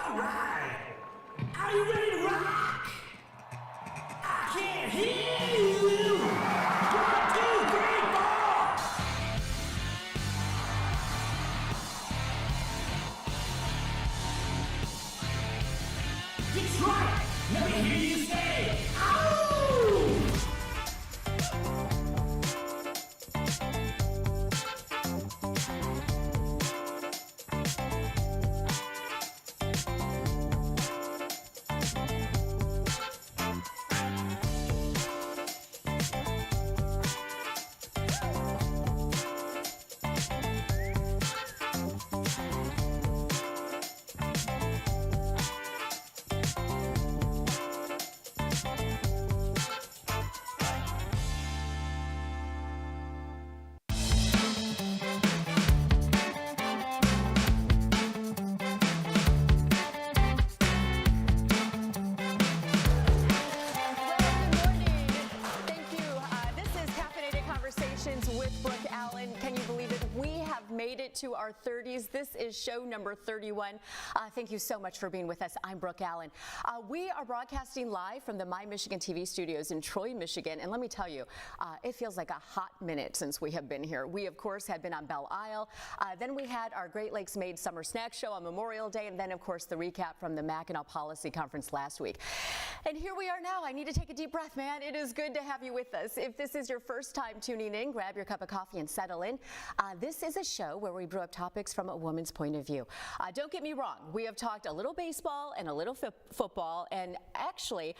All right. Are you ready to rock? I can't hear you. 1, 2, 3, 4. Detroit, let me hear you say, ow! With Brooke Allen. Can you believe it? We have made it to our 30s. This is show number 31. Thank you so much for being with us. I'm Brooke Allen. We are broadcasting live from the My Michigan TV studios in Troy, Michigan. And let me tell you, it feels like a hot minute since we have been here. We, of course, have been on Belle Isle. Then we had our Great Lakes Made Summer Snack Show on Memorial Day. And then, of course, the recap from the Mackinac Policy Conference last week. And here we are now. I need to take a deep breath, man. It is good to have you with us. If this is your first time tuning in, grab your cup of coffee and settle in. This is a show where we brew up topics from a woman's point of view. Don't get me wrong. We have talked a little baseball and a little football, and actually,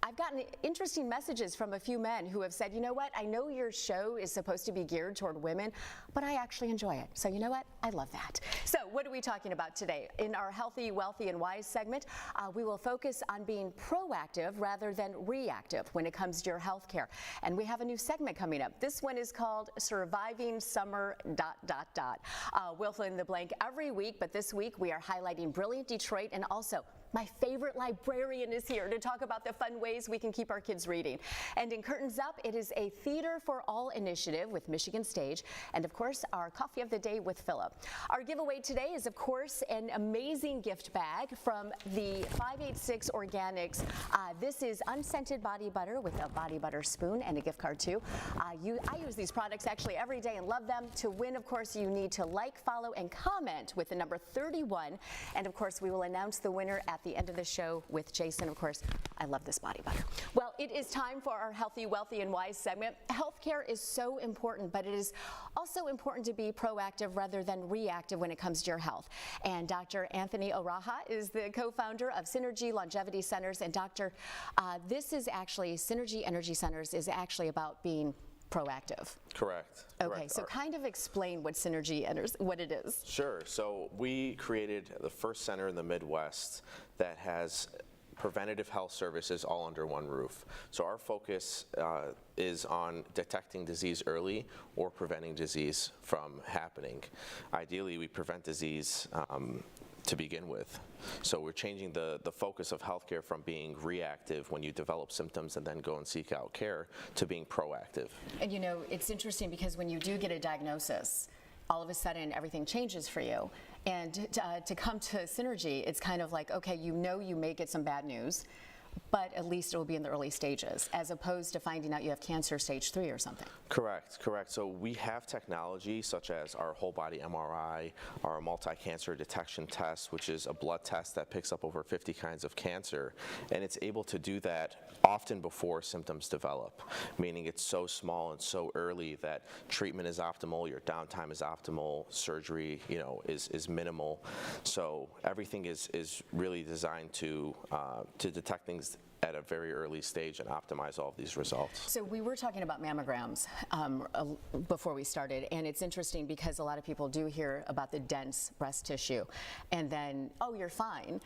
I've gotten interesting messages from a few men who have said, you know what, I know your show is supposed to be geared toward women, but I actually enjoy it. So you know what, I love that. So what are we talking about today? In our Healthy, Wealthy, and Wise segment, we will focus on being proactive rather than reactive when it comes to your health care. And we have a new segment coming up. This one is called Surviving Summer ... We'll fill in the blank every week, but this week we are highlighting Brilliant Detroit, and also my favorite librarian is here to talk about the fun ways we can keep our kids reading. And in Curtains Up, it is a Theater for All initiative with Michigan Stage, and of course, our Coffee of the Day with Philip. Our giveaway today is, of course, an amazing gift bag from the 586 Organics. This is unscented body butter with a body butter spoon and a gift card too. I use these products actually every day and love them. To win, of course, you need to like, follow, and comment with the number 31. And of course, we will announce the winner at the end of the show with Jason. Of course, I love this body butter. Well, it is time for our Healthy, Wealthy, and Wise segment. Healthcare is so important, but it is also important to be proactive rather than reactive when it comes to your health. And Dr. Anthony Araha is the co-founder of Synergy Longevity Centers. And Doctor, this is actually, Synergy Energy Centers is actually about being proactive. Correct. Okay, so kind of explain what Synergy enters, what it is. Sure. So we created the first center in the Midwest that has preventative health services all under one roof. So our focus is on detecting disease early or preventing disease from happening. Ideally, we prevent disease to begin with. So we're changing the focus of healthcare from being reactive when you develop symptoms and then go and seek out care to being proactive. And you know, it's interesting because when you do get a diagnosis, all of a sudden everything changes for you. And to come to Synergy, it's kind of like, okay, you know you may get some bad news, but at least it will be in the early stages, as opposed to finding out you have cancer stage 3 or something. Correct. So we have technology such as our whole body MRI, our multi-cancer detection test, which is a blood test that picks up over 50 kinds of cancer, and it's able to do that often before symptoms develop, meaning it's so small and so early that treatment is optimal, your downtime is optimal, surgery, is minimal. So everything is really designed to detect things at a very early stage and optimize all of these results. So we were talking about mammograms before we started, and it's interesting because a lot of people do hear about the dense breast tissue, and then, oh, you're fine,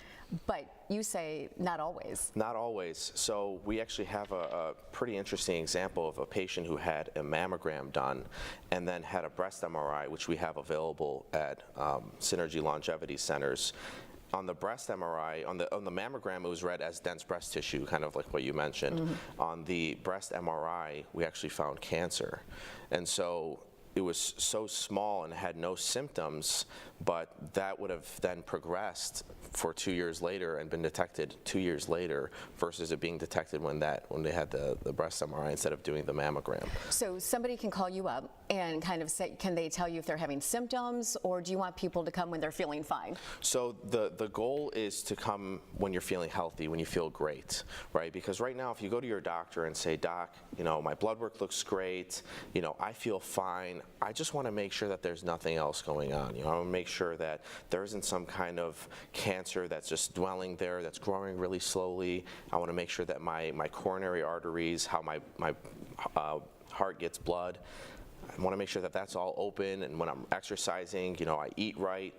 but you say not always. Not always. So we actually have a pretty interesting example of a patient who had a mammogram done and then had a breast MRI, which we have available at Synergy Longevity Centers. On the breast MRI, on the mammogram, it was read as dense breast tissue, kind of like what you mentioned. Mm-hmm. On the breast MRI, we actually found cancer. And so it was so small and had no symptoms, but that would have then progressed for 2 years later and been detected 2 years later versus it being detected when they had the breast MRI instead of doing the mammogram. So somebody can call you up and kind of say, can they tell you if they're having symptoms, or do you want people to come when they're feeling fine? So the goal is to come when you're feeling healthy, when you feel great, right? Because right now, if you go to your doctor and say, Doc, my blood work looks great, I feel fine, I just want to make sure that there's nothing else going on. I want to make sure that there isn't some kind of cancer that's just dwelling there, that's growing really slowly. I want to make sure that my coronary arteries, how my heart gets blood, I want to make sure that that's all open, and when I'm exercising, I eat right.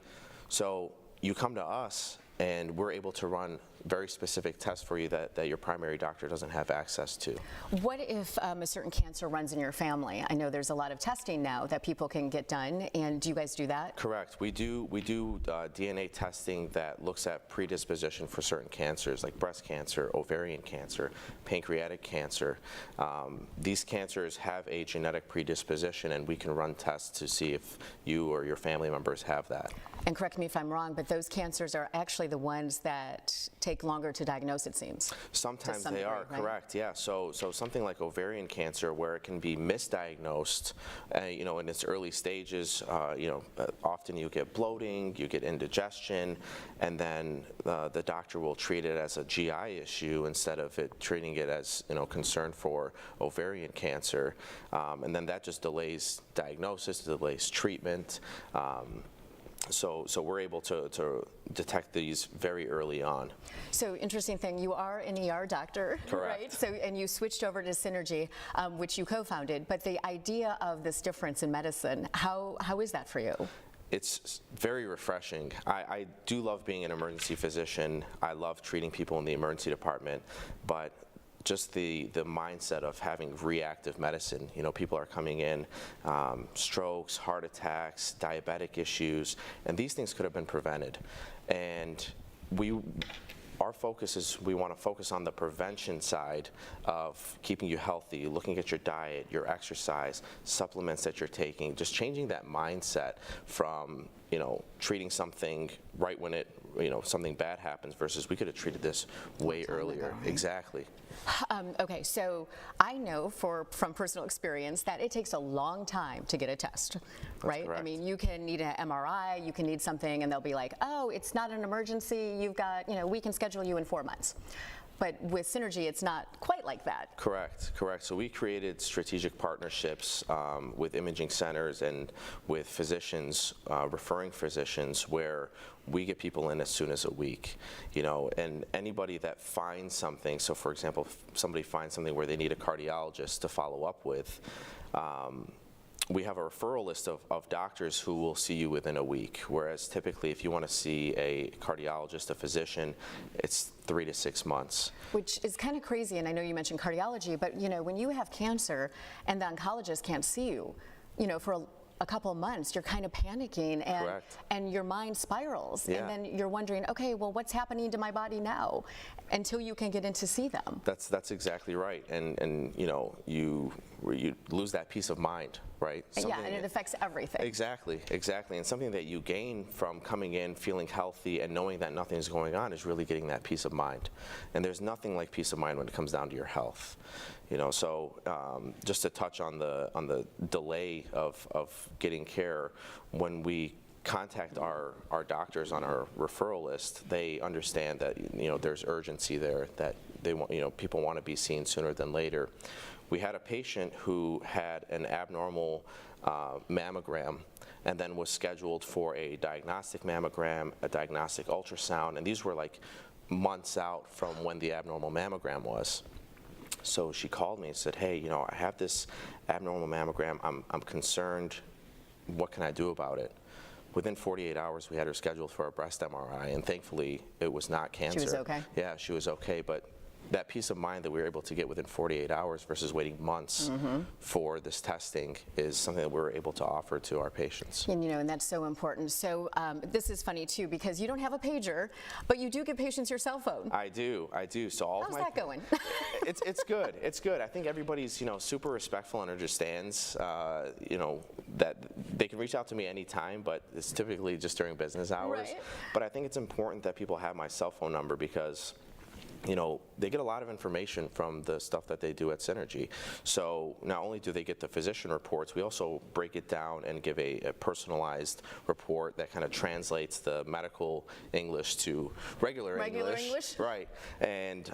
So you come to us, and we're able to run very specific tests for you that your primary doctor doesn't have access to. What if a certain cancer runs in your family? I know there's a lot of testing now that people can get done, and do you guys do that? Correct. We do DNA testing that looks at predisposition for certain cancers like breast cancer, ovarian cancer, pancreatic cancer. These cancers have a genetic predisposition, and we can run tests to see if you or your family members have that. And correct me if I'm wrong, but those cancers are actually the ones that take longer to diagnose, it seems. Sometimes some they degree, are, right? correct, yeah. So something like ovarian cancer, where it can be misdiagnosed, in its early stages, often you get bloating, you get indigestion, and then the doctor will treat it as a GI issue instead of treating it as, concern for ovarian cancer. And then that just delays diagnosis, delays treatment. So we're able to detect these very early on. So interesting thing, you are an ER doctor, Correct. right? So, and you switched over to Synergy, which you co-founded, but the idea of this difference in medicine, how is that for you? It's very refreshing. I do love being an emergency physician. I love treating people in the emergency department, but just the mindset of having reactive medicine. People are coming in, strokes, heart attacks, diabetic issues, and these things could have been prevented. And our focus is we want to focus on the prevention side of keeping you healthy, looking at your diet, your exercise, supplements that you're taking, just changing that mindset from, treating something right when something bad happens versus we could have treated this way earlier. Ago, right? Exactly. Okay, so I know from personal experience that it takes a long time to get a test, right? correct. I mean, you can need an MRI, you can need something, and they'll be like, oh, it's not an emergency, you've got, we can schedule you in 4 months. But with Synergy, it's not quite like that. Correct. So we created strategic partnerships with imaging centers and with physicians, referring physicians, where we get people in as soon as a week, and anybody that finds something, so for example, if somebody finds something where they need a cardiologist to follow up with, we have a referral list of doctors who will see you within a week, whereas typically if you want to see a cardiologist, a physician, it's 3 to 6 months. Which is kind of crazy, and I know you mentioned cardiology, but when you have cancer and the oncologist can't see you, for a couple of months, you're kind of panicking, and your mind spirals, Yeah. and then you're wondering, okay, well, what's happening to my body now, until you can get in to see them. That's exactly right, and you lose that peace of mind, right? Yeah, and it affects everything. Exactly, and something that you gain from coming in feeling healthy and knowing that nothing's going on is really getting that peace of mind. And there's nothing like peace of mind when it comes down to your health. So just to touch on the delay of getting care, when we contact our doctors on our referral list, they understand that there's urgency there, that they want people want to be seen sooner than later. We had a patient who had an abnormal mammogram and then was scheduled for a diagnostic mammogram, a diagnostic ultrasound, and these were like months out from when the abnormal mammogram was. So she called me and said, hey, I have this abnormal mammogram, I'm concerned, what can I do about it? Within 48 hours, we had her scheduled for a breast MRI, and thankfully, it was not cancer. She was okay? Yeah, she was okay, but that peace of mind that we were able to get within 48 hours versus waiting months for this testing is something that we're able to offer to our patients. And, and that's so important. So this is funny too, because you don't have a pager, but you do give patients your cell phone. I do. So all How's of my that going? it's good. It's good. I think everybody's super respectful and understands that they can reach out to me anytime, but it's typically just during business hours. Right. But I think it's important that people have my cell phone number because they get a lot of information from the stuff that they do at Synergy. So not only do they get the physician reports, we also break it down and give a personalized report that kind of translates the medical English to regular English. Right. And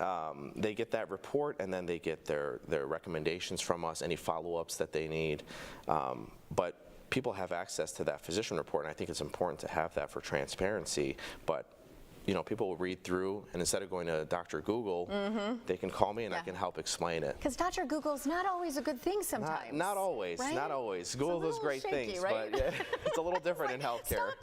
they get that report, and then they get their recommendations from us, any follow-ups that they need. But people have access to that physician report, and I think it's important to have that for transparency. But people will read through, and instead of going to Dr. Google, they can call me and I can help explain it. Because Dr. Google's not always a good thing sometimes. Not always, right? Not always. Google does great shaky, things, right? but it's a little different in healthcare. Stop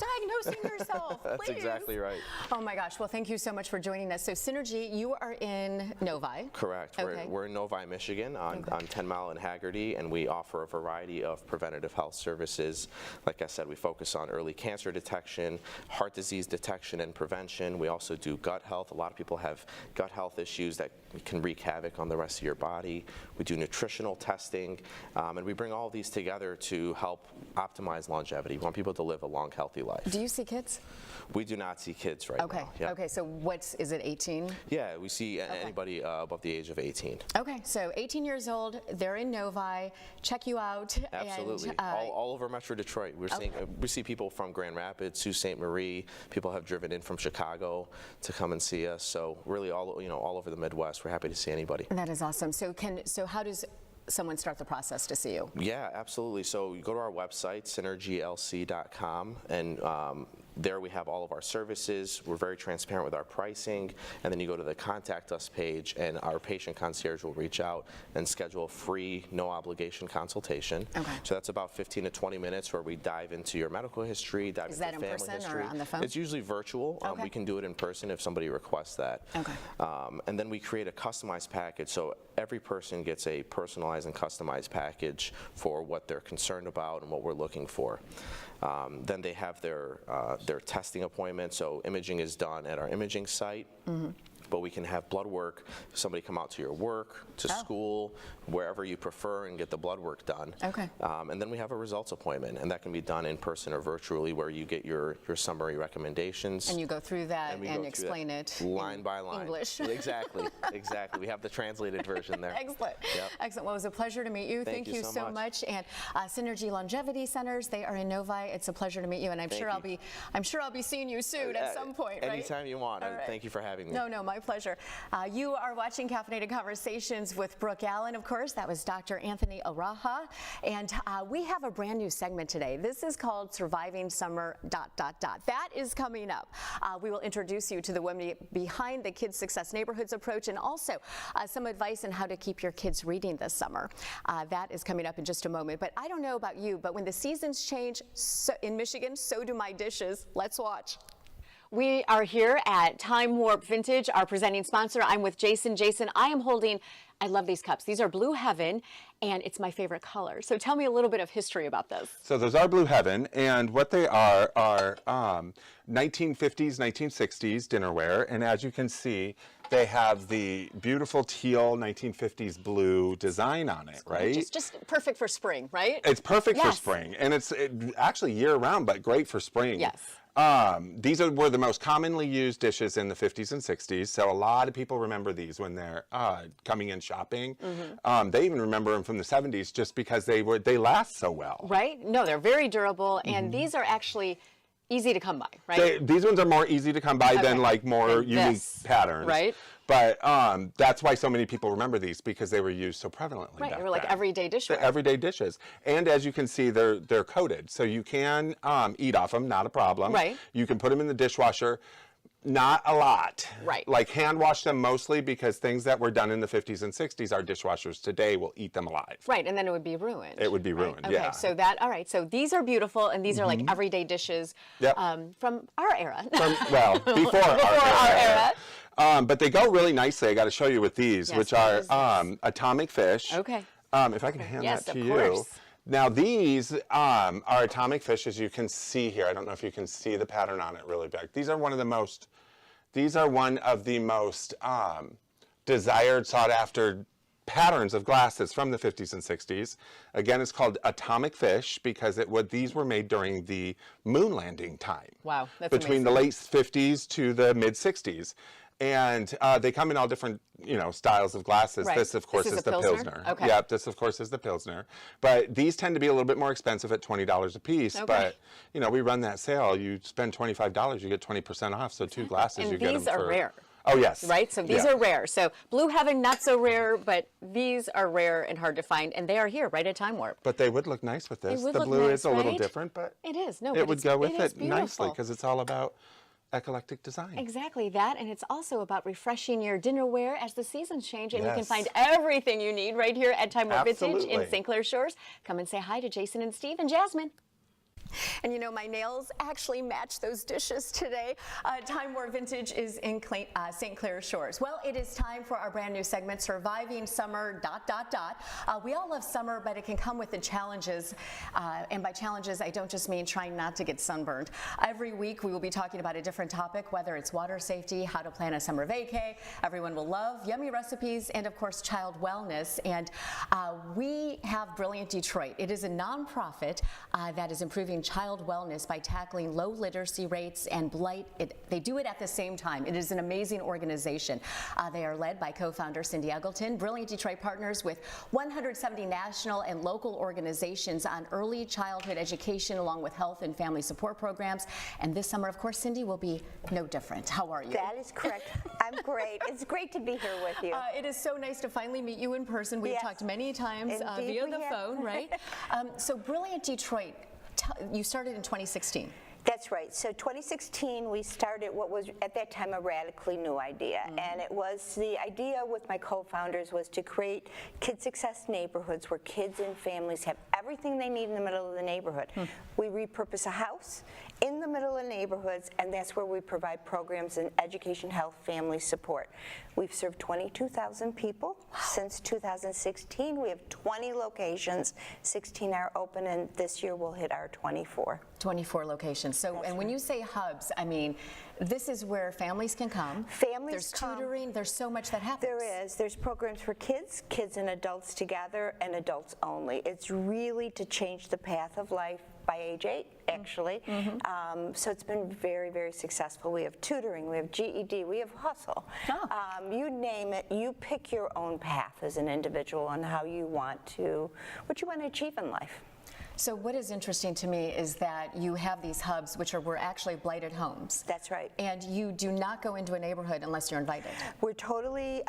diagnosing yourself, That's please. exactly right. Oh my gosh, well thank you so much for joining us. So Synergy, you are in Novi. Correct. Okay. We're in Novi, Michigan on 10 Mile and Haggerty, and we offer a variety of preventative health services. Like I said, we focus on early cancer detection, heart disease detection and prevention. We also do gut health. A lot of people have gut health issues that can wreak havoc on the rest of your body. We do nutritional testing, and we bring all of these together to help optimize longevity. We want people to live a long, healthy life. Do you see kids? We do not see kids right now. Yeah. Okay, so is it 18? Yeah, we see anybody above the age of 18. Okay, so 18 years old, they're in Novi, check you out. Absolutely, and, all over Metro Detroit. We see people from Grand Rapids, Sault Ste. Marie. People have driven in from Chicago to come and see us. So really all over the Midwest. We're happy to see anybody. That is awesome. So how does someone start the process to see you? Yeah, absolutely. So you go to our website, synergylc.com, and there we have all of our services. We're very transparent with our pricing, and then you go to the Contact Us page, and our patient concierge will reach out and schedule a free, no obligation consultation. Okay. So that's about 15 to 20 minutes where we dive into your medical history, dive into family history. Is that in person or on the phone? It's usually virtual. Okay. We can do it in person if somebody requests that. Okay. And then we create a customized package, so every person gets a personalized and customized package for what they're concerned about and what we're looking for. Then they have their testing appointment, so imaging is done at our imaging site. But we can have blood work, somebody come out to your work, to school, wherever you prefer, and get the blood work done. Okay. And then we have a results appointment, and that can be done in person or virtually, where you get your summary recommendations. And you go through that and explain it line by line. English. Exactly. We have the translated version there. Excellent. Yep. Excellent. Well, it was a pleasure to meet you. Thank you so much. And Synergy Longevity Centers, they are in Novi. It's a pleasure to meet you, and I'm sure I'll be seeing you soon at some point. Right? Anytime you want. All right. Thank you for having me. No, my pleasure. You are watching Caffeinated Conversations with Brooke Allen, of course. That was Dr. Anthony Araha. And we have a brand new segment today. This is called Surviving Summer ... That is coming up. We will introduce you to the women behind the Kids Success Neighborhoods approach, and also some advice on how to keep your kids reading this summer. That is coming up in just a moment. But I don't know about you, but when the seasons change in Michigan, so do my dishes. Let's watch. We are here at Time Warp Vintage, our presenting sponsor. I'm with Jason. Jason, I love these cups. These are Blue Heaven, and it's my favorite color. So tell me a little bit of history about this. So those are Blue Heaven, and what they are 1950s, 1960s dinnerware, and as you can see, they have the beautiful teal 1950s blue design on it, right? It's just perfect for spring, right? It's perfect for spring, and it's actually year-round, but great for spring. Yes. These were the most commonly used dishes in the 50s and 60s, so a lot of people remember these when they're coming in shopping. They even remember them from the 70s just because they last so well. Right? No, they're very durable, and these are actually easy to come by, right? These ones are more easy to come by than like more unique patterns. Right. But that's why so many people remember these, because they were used so prevalently. Right, they were like everyday dishes. They're everyday dishes. And as you can see, they're coated. So you can eat off them, not a problem. Right. You can put them in the dishwasher. Not a lot. Right. Like hand wash them mostly, because things that were done in the 50s and 60s, our dishwashers today will eat them alive. Right, and then it would be ruined. It would be ruined, right? yeah. Okay, so all right, so these are beautiful, and these are like everyday dishes Yep. from our era. Before our era. But they go really nicely. I got to show you with these, Yes, which what are is this? atomic fish. Okay. If I can hand Yes, that to of you. course. Now these are atomic fish, as you can see here. I don't know if you can see the pattern on it really big. These are one of the most desired, sought after patterns of glasses from the 50s and 60s. Again, it's called atomic fish because these were made during the moon landing time. Wow, that's between the late 50s to the mid 60s. And they come in all different, styles of glasses. Right. This, of course, This is is a the Pilsner? Pilsner. Okay. Yep, this, of course, is the Pilsner. But these tend to be a little bit more expensive at $20 a piece. Okay. But, we run that sale. You spend $25, you get 20% off. So 2 glasses, And you get them these are rare. Oh, yes. Right? So these are rare. So Blue Heaven, not so rare, but these are rare and hard to find. And they are here right at Time Warp. But they would look nice with this. would The look blue nice, is a little right? different, but It is. No, it but would go with is it nicely beautiful. because it's all about eclectic design. Exactly that, and it's also about refreshing your dinnerware as the seasons change, and you can Yes. find everything you need right here at Time Warp Vintage in Absolutely. St. Clair Shores. Come and say hi to Jason and Steve and Jasmine. And my nails actually match those dishes today. Time Warp Vintage is in St. Clair Shores. Well, it is time for our brand new segment, Surviving Summer, ... We all love summer, but it can come with the challenges. And by challenges, I don't just mean trying not to get sunburned. Every week, we will be talking about a different topic, whether it's water safety, how to plan a summer vacay. Everyone will love yummy recipes, and of course, child wellness. And we have Brilliant Detroit. It is a nonprofit that is improving child wellness by tackling low literacy rates and blight. They do it at the same time. It is an amazing organization. They are led by co-founder Cindy Eggleton. Brilliant Detroit partners with 170 national and local organizations on early childhood education, along with health and family support programs. And this summer, of course, Cindy will be no different. How are you? That is correct. I'm great. It's great to be here with you. It is so nice to finally meet you in person. We've Yes. talked many times Indeed via we the have. phone, right? So Brilliant Detroit, you started in 2016. That's right. So 2016, we started what was at that time a radically new idea. And it was the idea with my co-founders was to create kid success neighborhoods where kids and families have everything they need in the middle of the neighborhood. We repurpose a house in the middle of neighborhoods, and that's where we provide programs in education, health, family support. We've served 22,000 people since 2016. We have 20 locations, 16 are open, and this year we'll hit our 24. 24 locations. So, That's and when right. you say hubs, I mean, this is where families can come. Families There's come. tutoring. There's so much that happens. There is. There's programs for kids, kids and adults together, and adults only. It's really to change the path of life by age 8, actually. So it's been very, very successful. We have tutoring, we have GED, we have hustle. Oh. You name it, you pick your own path as an individual on how you want to, what you want to achieve in life. So what is interesting to me is that you have these hubs, which were actually blighted homes. That's right. And you do not go into a neighborhood unless you're invited. We're totally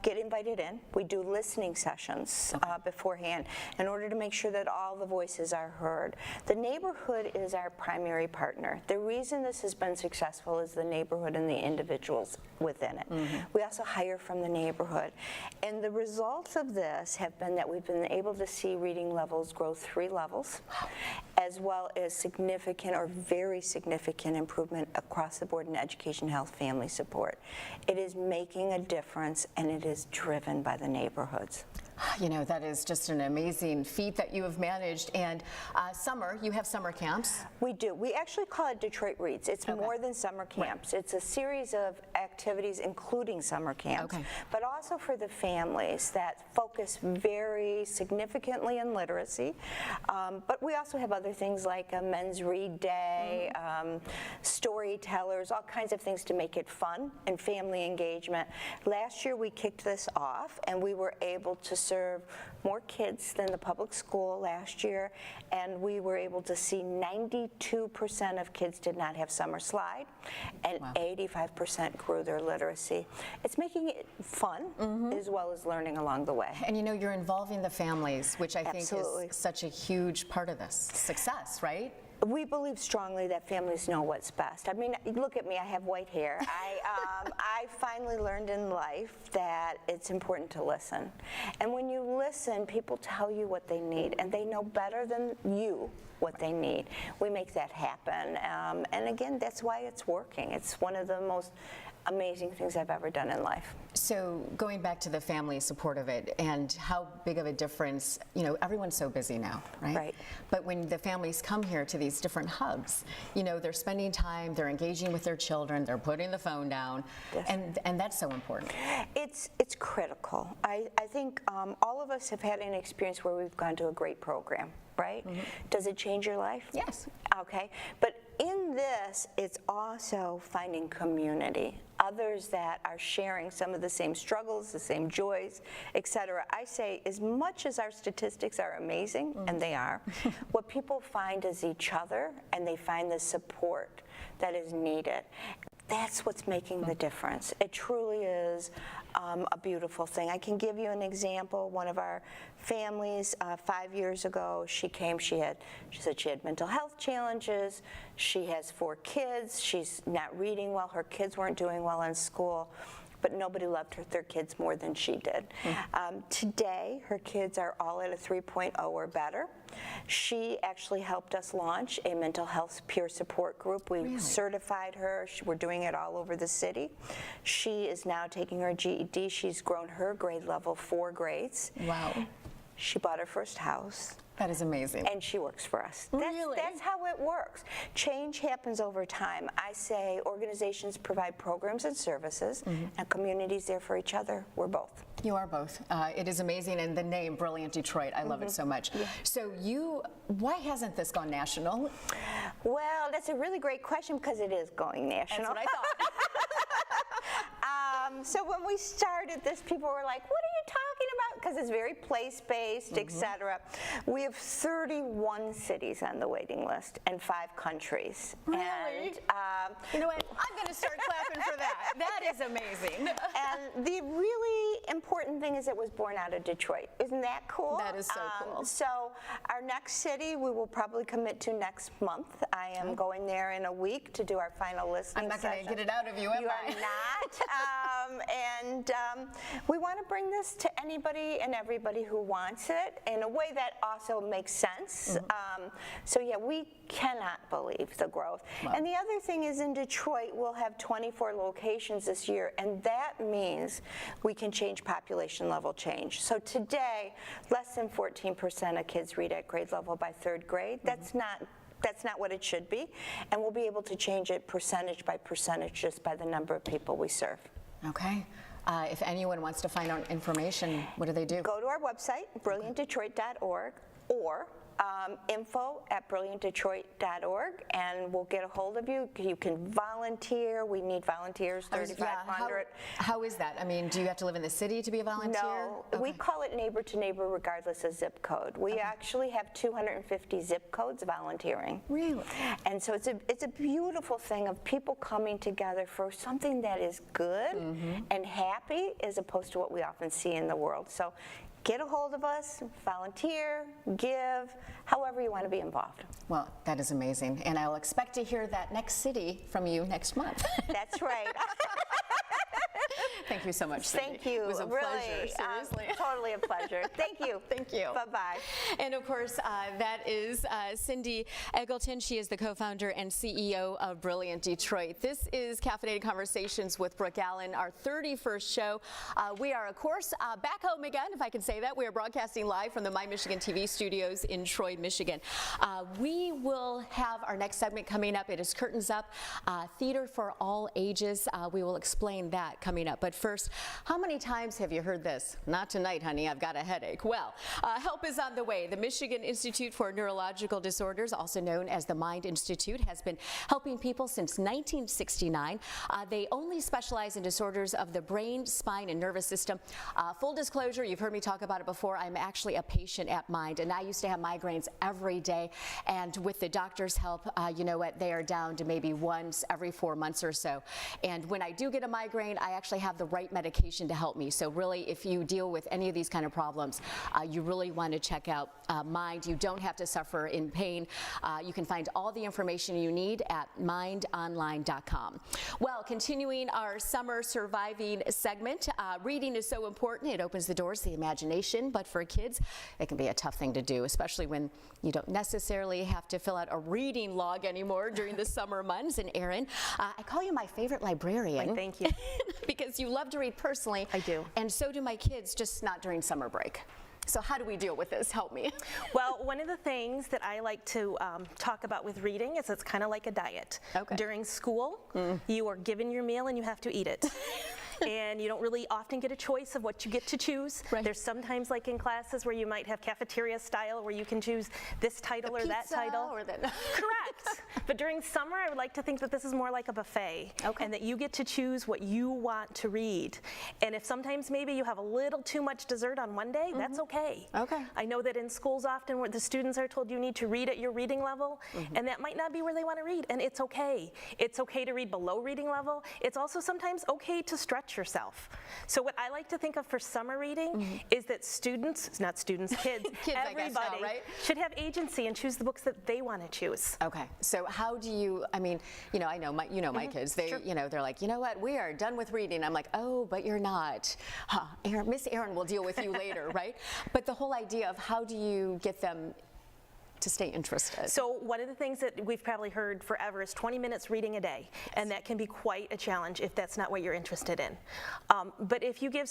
get invited in. We do listening sessions beforehand in order to make sure that all the voices are heard. The neighborhood is our primary partner. The reason this has been successful is the neighborhood and the individuals within it. We also hire from the neighborhood. And the results of this have been that we've been able to see reading levels grow 3 levels, as well as significant or very significant improvement across the board in education, health, family support. It is making a difference, and it is driven by the neighborhoods. That is just an amazing feat that you have managed. And summer, you have summer camps. We do. We actually call it Detroit Reads. It's more than summer camps. It's a series of activities, including summer camps, but also for the families that focus very significantly in literacy. But we also have other things like a men's read day, storytellers, all kinds of things to make it fun and family engagement. Last year we kicked this off, and we were able to serve more kids than the public school last year, and we were able to see 92% of kids did not have summer slide, and 85% grew their literacy. It's making it fun as well as learning along the way. And you're involving the families, which I think Absolutely. is such a huge part of this success, right? We believe strongly that families know what's best. I mean, look at me, I have white hair. I finally learned in life that it's important to listen. And when you listen, people tell you what they need, and they know better than you what they need. We make that happen. And again, that's why it's working. It's one of the most amazing things I've ever done in life. So going back to the family support of it and how big of a difference, you know, everyone's so busy now, right? Right. But when the families come here to these different hubs, you know, they're spending time, they're engaging with their children, they're putting the phone down, Yes. and that's so important. It's critical. I think all of us have had an experience where we've gone to a great program, right? Mm-hmm. Does it change your life? Yes. Okay, but in this, it's also finding community, others that are sharing some of the same struggles, the same joys, etc. I say, as much as our statistics are amazing, and they are, what people find is each other, and they find the support that is needed. That's what's making the difference. It truly is a beautiful thing. I can give you an example. One of our families 5 years ago, she came, she said she had mental health challenges. She has 4 kids. She's not reading well. Her kids weren't doing well in school. But nobody loved their kids more than she did. Today, her kids are all at a 3.0 or better. She actually helped us launch a mental health peer support group. We certified her. We're doing it all over the city. She is now taking her GED. She's grown her grade level 4 grades. Wow. She bought her first house. That is amazing. And she works for us. Really? That's how it works. Change happens over time. I say organizations provide programs and services, and communities there for each other. We're both. You are both. It is amazing, and the name Brilliant Detroit, I love it so much. Yeah. So why hasn't this gone national? Well, that's a really great question because it is going national. That's what I thought. So when we started this, people were like, what are you talking about? Because it's very place-based, etc. We have 31 cities on the waiting list and 5 countries. Really? And, you know what? I'm going to start clapping for that. That is amazing. And the really important thing is it was born out of Detroit. Isn't that cool? That is so cool. So our next city we will probably commit to next month. I am going there in a week to do our final listing I'm not going to get it out of you, am You I? are not. And we want to bring this to anybody and everybody who wants it in a way that also makes sense. So yeah, we cannot believe the growth. Wow. And the other thing is in Detroit, we'll have 24 locations this year, and that means we can change population level change. So today, less than 14% of kids read at grade level by 3rd grade. That's not what it should be, and we'll be able to change it percentage by percentage just by the number of people we serve. Okay. If anyone wants to find out information, what do they do? Go to our website, brilliantdetroit.org, or info@brilliantdetroit.org, and we'll get a hold of you. You can volunteer. We need volunteers, 3,500. How is that? I mean, do you have to live in the city to be a volunteer? No, Okay. we call it neighbor to neighbor regardless of zip code. We actually have 250 zip codes volunteering. Really? And so it's a beautiful thing of people coming together for something that is good and happy as opposed to what we often see in the world. So get a hold of us, volunteer, give, however you want to be involved. Well, that is amazing. And I'll expect to hear that next city from you next month. That's right. Thank you so much, Cindy. Thank you. It was a really, pleasure, seriously. Totally a pleasure. Thank you. Thank you. Bye-bye. And of course, that is Cindy Eggleton. She is the co-founder and CEO of Brilliant Detroit. This is Caffeinated Conversations with Brooke Allen, our 31st show. We are, of course, back home again, if I can say that. We are broadcasting live from the My Michigan TV studios in Troy, Michigan. We will have our next segment coming up. It is Curtains Up, theater for all ages. We will explain that coming up. But first, how many times have you heard this? Not tonight, honey, I've got a headache. Well, help is on the way. The Michigan Institute for Neurological Disorders, also known as the Mind Institute, has been helping people since 1969. They only specialize in disorders of the brain, spine, and nervous system. Full disclosure, you've heard me talk about it before, I'm actually a patient at Mind, and I used to have migraines every day, and with the doctor's help, you know what, they are down to maybe once every 4 months or so. And when I do get a migraine, I actually have the the right medication to help me. So really, if you deal with any of these kind of problems, you really want to check out Mind. You don't have to suffer in pain. You can find all the information you need at mindonline.com. Well, continuing our summer surviving segment, reading is so important. It opens the doors to the imagination, but for kids, it can be a tough thing to do, especially when you don't necessarily have to fill out a reading log anymore during the summer months. And Erin, I call you my favorite librarian. Thank you. Because you love to read personally. I do. And so do my kids, just not during summer break. So how do we deal with this? Help me. Well, one of the things that I like to talk about with reading is it's kind of like a diet. Okay. During school, you are given your meal and you have to eat it. And you don't really often get a choice of what you get to choose. Right. There's sometimes, like in classes, where you might have cafeteria style where you can choose this title or that title. Or that. Correct. But during summer, I would like to think that this is more like a buffet. Okay. And that you get to choose what you want to read. And if sometimes maybe you have a little too much dessert on one day, that's okay. Okay. I know that in schools often where the students are told you need to read at your reading level, and that might not be where they want to read, and it's okay. It's okay to read below reading level. It's also sometimes okay to stretch yourself. So what I like to think of for summer reading is that students, not students, kids, Kids, I guess now, everybody right? should have agency and choose the books that they want to choose. Okay, so how do you, I mean, you know, I know my, my kids, they, Sure. you know, they're like, you know what, we are done with reading. I'm like, oh, but you're not. Miss Erin will deal with you later, right? But the whole idea of how do you get them to stay interested? So one of the things that we've probably heard forever is 20 minutes reading a day, and that can be quite a challenge if that's not what you're interested in. But if you give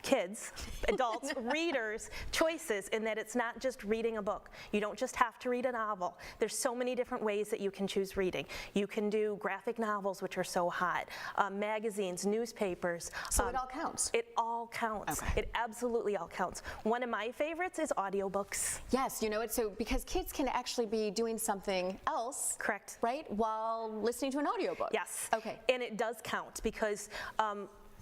kids, adults, readers choices in that it's not just reading a book. You don't just have to read a novel. There's so many different ways that you can choose reading. You can do graphic novels, which are so hot, magazines, newspapers. So it all counts? It all counts. Okay. It absolutely all counts. One of my favorites is audiobooks. Yes, you know it, so because kids can actually be doing something else. Correct. Right, while listening to an audiobook. Yes. Okay. And it does count because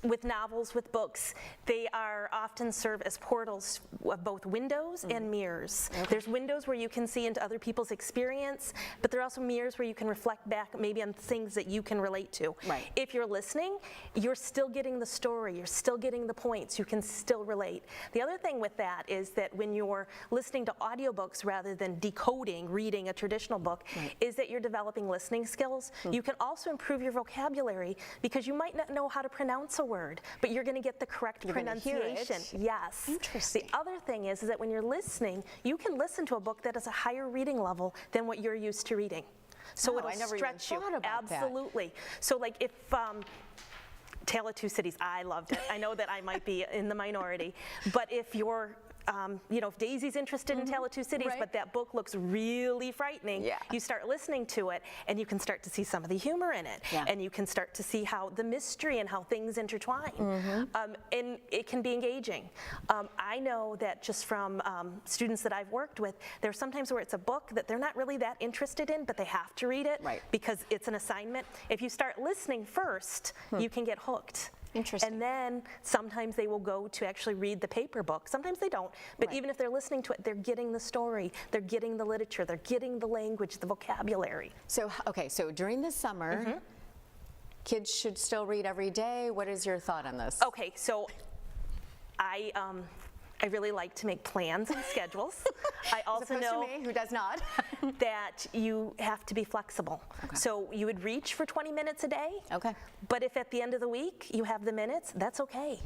with novels, with books, they are often serve as portals of both windows and mirrors. Okay. There's windows where you can see into other people's experience, but there are also mirrors where you can reflect back maybe on things that you can relate to. Right. If you're listening, you're still getting the story, you're still getting the points, you can still relate. The other thing with that is that when you're listening to audiobooks rather than decoding, reading a traditional book, is that you're developing listening skills. You can also improve your vocabulary because you might not know how to pronounce a word, but you're going to get the correct gonna hear it. pronunciation. Yes. Interesting. The other thing is that when you're listening, you can listen to a book that has a higher reading level than what you're used to reading. So Oh, it'll I never even stretch you. thought about that. Absolutely. So like if Tale of Two Cities, I loved it. I know that I might be in the minority, but if you're if Daisy's interested in Tale of Two Cities, Right. but that book looks really frightening, Yeah. you start listening to it and you can start to see some of the humor in it. Yeah. And you can start to see how the mystery and how things intertwine. And it can be engaging. I know that just from students that I've worked with, there's sometimes where it's a book that they're not really that interested in, but they have to read it Right. because it's an assignment. If you start listening first, you can get hooked. Interesting. And then sometimes they will go to actually read the paper book. Sometimes they don't, but Right. even if they're listening to it, they're getting the story, they're getting the literature, they're getting the language, the vocabulary. So, okay, so during the summer, kids should still read every day. What is your thought on this? Okay, so I really like to make plans and schedules. I As also opposed know to me, who does not. that you have to be flexible. So you would reach for 20 minutes a day. Okay. But if at the end of the week you have the minutes, that's okay.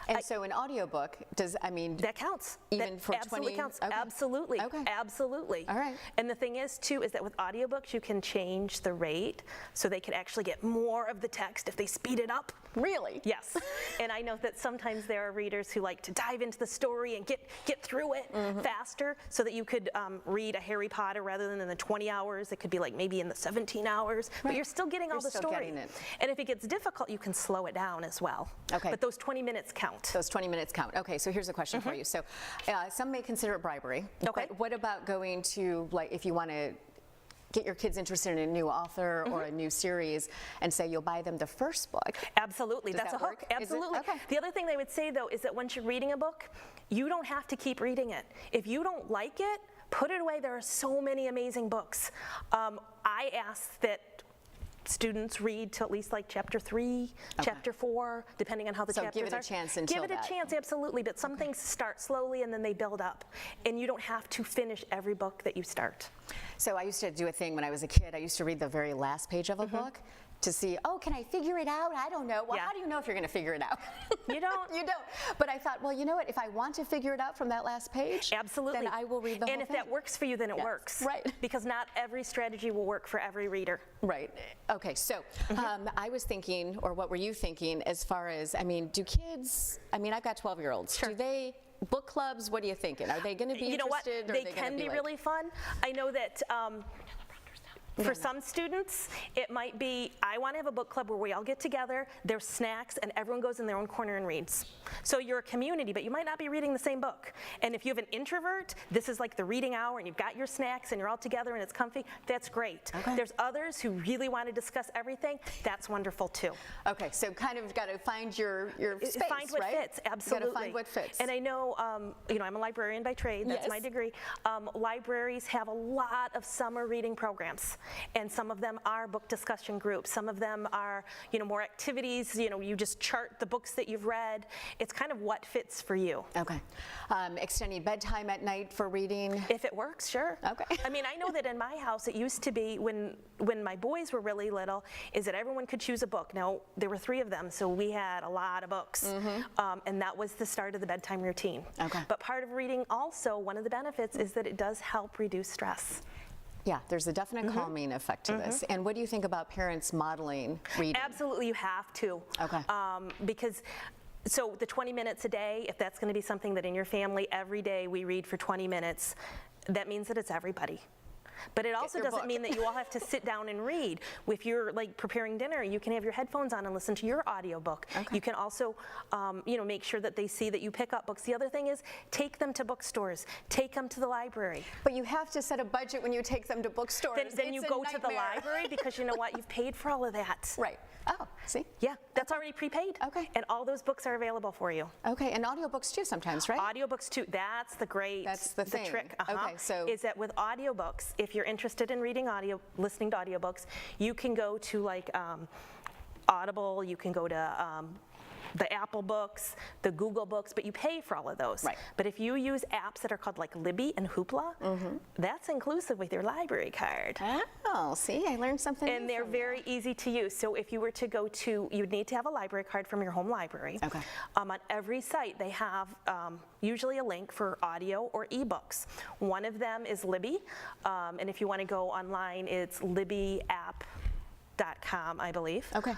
And so an audiobook, That counts. Even That for absolutely 20 counts. okay. Absolutely. Okay. Absolutely. All right. And the thing is, too, is that with audiobooks, you can change the rate so they could actually get more of the text if they speed it up. Really? Yes. And I know that sometimes there are readers who like to dive into the story and get through it faster so that you could read a Harry Potter rather than in the 20 hours. It could be like maybe in the 17 hours, but Right. you're still getting all You're the still story. getting it. And if it gets difficult, you can slow it down as well. Okay. But those 20 minutes count. Those 20 minutes count. Okay, so here's a question for you. So some may consider it bribery. Okay. But what about going to, like, if you want to get your kids interested in a new author or a new series and say you'll buy them the first book? Absolutely, Does that's that a hook. work? Is it? Absolutely. Okay. The other thing they would say though is that once you're reading a book, you don't have to keep reading it. If you don't like it, put it away. There are so many amazing books. I ask that students read to at least like chapter 3, chapter 4, depending on how the So chapters are. give it a chance until Give it that. a chance, absolutely. But some things start slowly and then they build up. And you don't have to finish every book that you start. So I used to do a thing when I was a kid. I used to read the very last page of a book to see, oh, can I figure it out? I don't know. Well, Yeah. how do you know if you're going to figure it out? You don't. You don't. But I thought, well, you know what? If I want to figure it out from that last page, Absolutely. then I will read the whole And if thing. that works for you, then it Yes. works. Right. Because not every strategy will work for every reader. Right. Okay. So I was thinking, or what were you thinking as far as, I mean, do kids, I mean, I've got 12-year-olds. Sure. Do they, book clubs, what are you thinking? Are they going to be You know what? interested? Or They are they can gonna be like, really fun. I know that for some students, it might be, I want to have a book club where we all get together, there's snacks, and everyone goes in their own corner and reads. So you're a community, but you might not be reading the same book. And if you have an introvert, this is like the reading hour, and you've got your snacks, and you're all together, and it's comfy, that's great. Okay. There's others who really want to discuss everything, that's wonderful too. Okay, so kind of got to find your space, Find what right? fits, absolutely. You got to find what fits. And I know, you know, I'm a librarian by trade, that's my Yes. degree. Libraries have a lot of summer reading programs, and some of them are book discussion groups. Some of them are, you know, more activities, you know, you just chart the books that you've read. It's kind of what fits for you. Okay. Extending bedtime at night for reading. If it works, sure. Okay. I mean, I know that in my house, it used to be when my boys were really little, is that everyone could choose a book. Now, there were 3 of them, so we had a lot of books. And that was the start of the bedtime routine. Okay. But part of reading also, one of the benefits is that it does help reduce stress. Yeah, there's a definite calming effect to this. And what do you think about parents modeling reading? Absolutely, you have to. Okay. Because so the 20 minutes a day, if that's going to be something that in your family every day we read for 20 minutes, that means that it's everybody. But it also your doesn't book. mean that you all have to sit down and read. If you're like preparing dinner, you can have your headphones on and listen to your audiobook. Okay. You can also, you know, make sure that they see that you pick up books. The other thing is take them to bookstores, take them to the library. But you have to set a budget when you take them to bookstores. Then you It's a go to the nightmare. library because you know what? You've paid for all of that. Right. Oh, see? Yeah, that's already prepaid. Okay. And all those books are available for you. Okay, and audiobooks too sometimes, right? Audiobooks too, that's the great, That's the thing. trick. Okay, so- is that with audiobooks, if you're interested in reading listening to audiobooks, you can go to like Audible, you can go to the Apple Books, the Google Books, but you pay for all of those. Right. But if you use apps that are called like Libby and Hoopla, that's inclusive with your library card. Oh, see, I learned something And new they're from you. very easy to use. So if you were to go to, you'd need to have a library card from your home library. Okay. On every site, they have usually a link for audio or ebooks. One of them is Libby, and if you want to go online, it's libbyapp.com, I believe. Okay.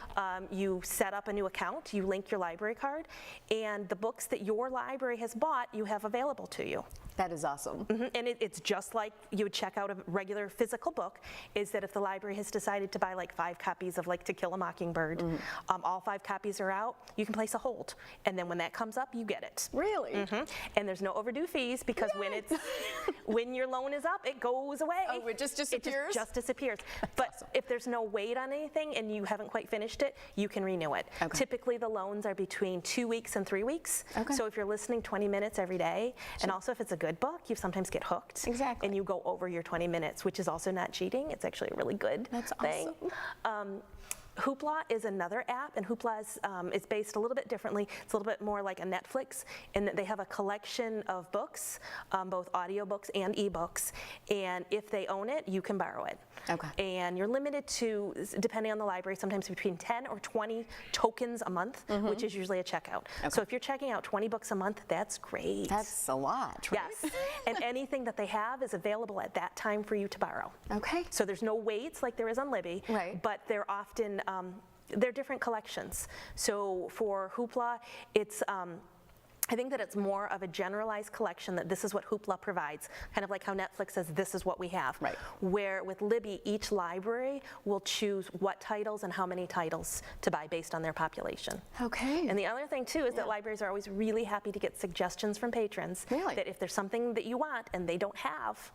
You set up a new account, you link your library card, and the books that your library has bought, you have available to you. That is awesome. And it's just like you would check out a regular physical book, is that if the library has decided to buy like 5 copies of like To Kill a Mockingbird, all 5 copies are out, you can place a hold. And then when that comes up, you get it. Really? And there's no overdue fees because when your loan is up, it goes away. Oh, it just disappears? It just disappears. But if there's no wait on anything and you haven't quite finished it, you can renew it. Okay. Typically the loans are between 2 weeks and 3 weeks. Okay. So if you're listening 20 minutes every day, and also if it's a good book, you sometimes get hooked. Exactly. And you go over your 20 minutes, which is also not cheating. It's actually a really good That's thing. Hoopla is another app, and Hoopla is based a little bit differently. It's a little bit more like a Netflix in that they have a collection of books, both audiobooks and ebooks, and if they own it, you can borrow it. Okay. And you're limited to, depending on the library, sometimes between 10 or 20 tokens a month, which is usually a checkout. So if you're checking out 20 books a month, that's great. That's a lot, right? Yes, and anything that they have is available at that time for you to borrow. Okay. So there's no waits like there is on Libby, Right. but they're often, they're different collections. So for Hoopla, it's, I think that it's more of a generalized collection that this is what Hoopla provides, kind of like how Netflix says this is what we have. Right. Where with Libby, each library will choose what titles and how many titles to buy based on their population. Okay. And the other thing too is that libraries are always really happy to get suggestions from patrons. Really? That if there's something that you want and they don't have,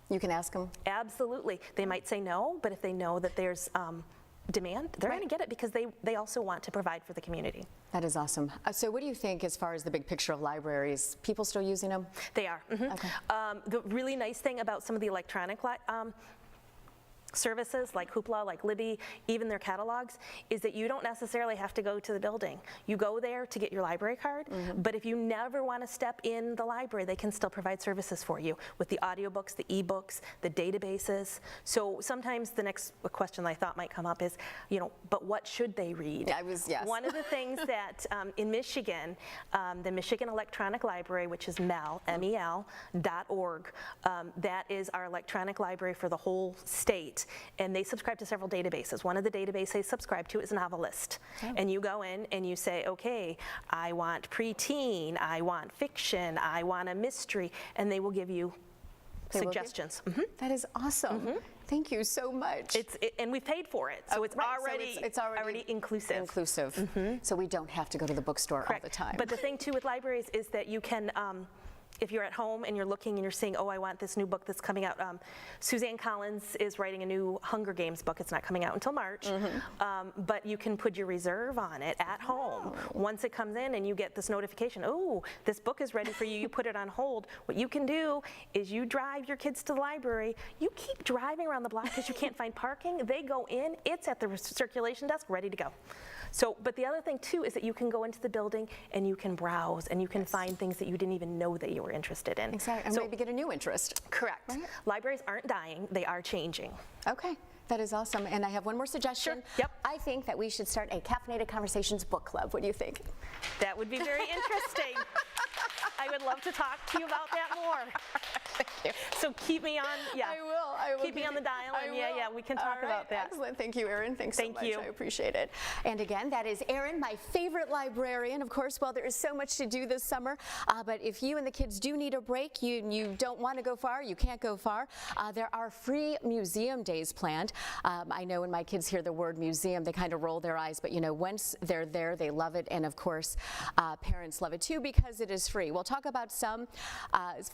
You can ask them. absolutely. They might say no, but if they know that there's demand, they're Right. going to get it because they also want to provide for the community. That is awesome. So what do you think as far as the big picture of libraries? People still using them? They are. The really nice thing about some of the electronic services like Hoopla, like Libby, even their catalogs, is that you don't necessarily have to go to the building. You go there to get your library card, but if you never want to step in the library, they can still provide services for you with the audiobooks, the ebooks, the databases. So sometimes the next question I thought might come up is, but what should they read? Yes. One of the things that in Michigan, the Michigan Electronic Library, which is MEL.org, that is our electronic library for the whole state. And they subscribe to several databases. One of the databases they subscribe to is Novelist. And you go in and you say, okay, I want preteen, I want fiction, I want a mystery, and they will give you suggestions. That is awesome. Thank you so much. And we've paid for it, so it's already it's already inclusive. So we don't have to go to the bookstore all the time. But the thing too with libraries is that you can, if you're at home and you're looking and you're saying, oh, I want this new book that's coming out. Suzanne Collins is writing a new Hunger Games book. It's not coming out until March, but you can put your reserve on it at home. Once it comes in and you get this notification, oh, this book is ready for you, you put it on hold. What you can do is you drive your kids to the library, you keep driving around the block because you can't find parking, they go in, it's at the circulation desk, ready to go. So, but the other thing too is that you can go into the building and you can browse and you can find things that you didn't even know that you were interested in. Exactly, and maybe get a new interest. Correct. Right? Libraries aren't dying, they are changing. Okay. That is awesome. And I have one more suggestion. Sure. Yep. I think that we should start a Caffeinated Conversations book club. What do you think? That would be very interesting. I would love to talk to you about that more. Thank you. So keep me on, I will. Keep me on the dial, and we can talk about that. Excellent. Thank you, Erin. Thanks so much. Thank you. I appreciate it. And again, that is Erin, my favorite librarian. Of course, well, there is so much to do this summer, but if you and the kids do need a break, you don't want to go far, you can't go far, there are free museum days planned. I know when my kids hear the word museum, they kind of roll their eyes, but once they're there, they love it. And of course, parents love it too because it is free. We'll talk about some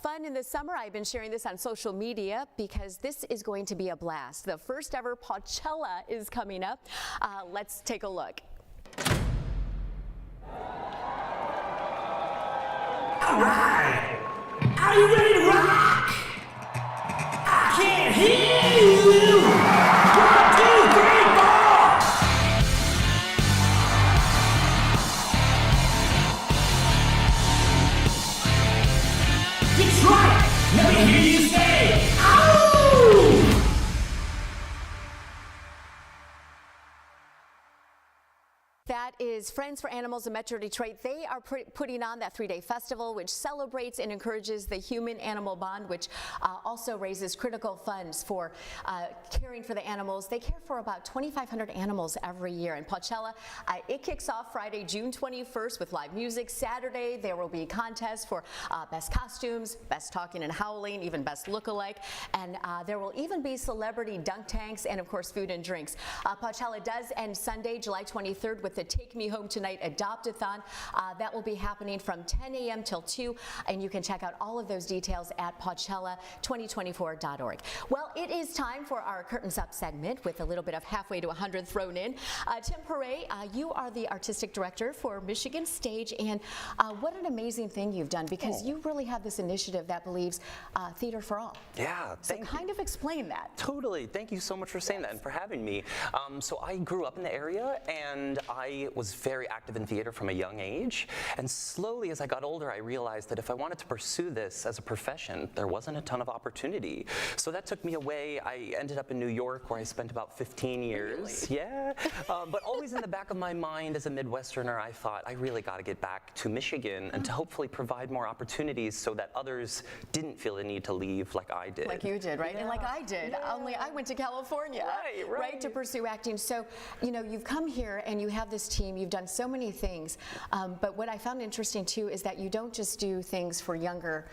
fun in the summer. I've been sharing this on social media because this is going to be a blast. The first ever PawChella is coming up. Let's take a look. All right. Are you ready to rock? I can't hear you. 1, 2, 3, 4. Detroit, let me hear you say, ow! That is Friends for Animals in Metro Detroit. They are putting on that 3-day festival, which celebrates and encourages the human-animal bond, which also raises critical funds for caring for the animals. They care for about 2,500 animals every year. And PawChella, it kicks off Friday, June 21st with live music. Saturday, there will be contests for best costumes, best talking and howling, even best look-alike. And there will even be celebrity dunk tanks and, of course, food and drinks. PawChella does end Sunday, July 23rd with the Take Me Home Tonight Adopt-a-thon. That will be happening from 10 a.m. till 2, and you can check out all of those details at PawChella2024.org. Well, it is time for our Curtains Up segment with a little bit of halfway to 100 thrown in. Tim Perret, you are the artistic director for Michigan Stage, and what an amazing thing you've done because you really have this initiative that believes theater for all. Yeah, so kind of explain that. Totally. Thank you so much for saying that and for having me. So I grew up in the area, and I was very active in theater from a young age, and slowly as I got older I realized that if I wanted to pursue this as a profession there wasn't a ton of opportunity. So that took me away. I ended up in New York where I spent about 15 years. Really? Yeah, but always in the back of my mind as a Midwesterner I thought I really got to get back to Michigan and to hopefully provide more opportunities so that others didn't feel the need to leave like I did. Like you did, right? Yeah. And like I did, only I went to California, right, to pursue acting. So, you've come here and you have this team, you've done so many things, but what I found interesting too is that you don't just do things for younger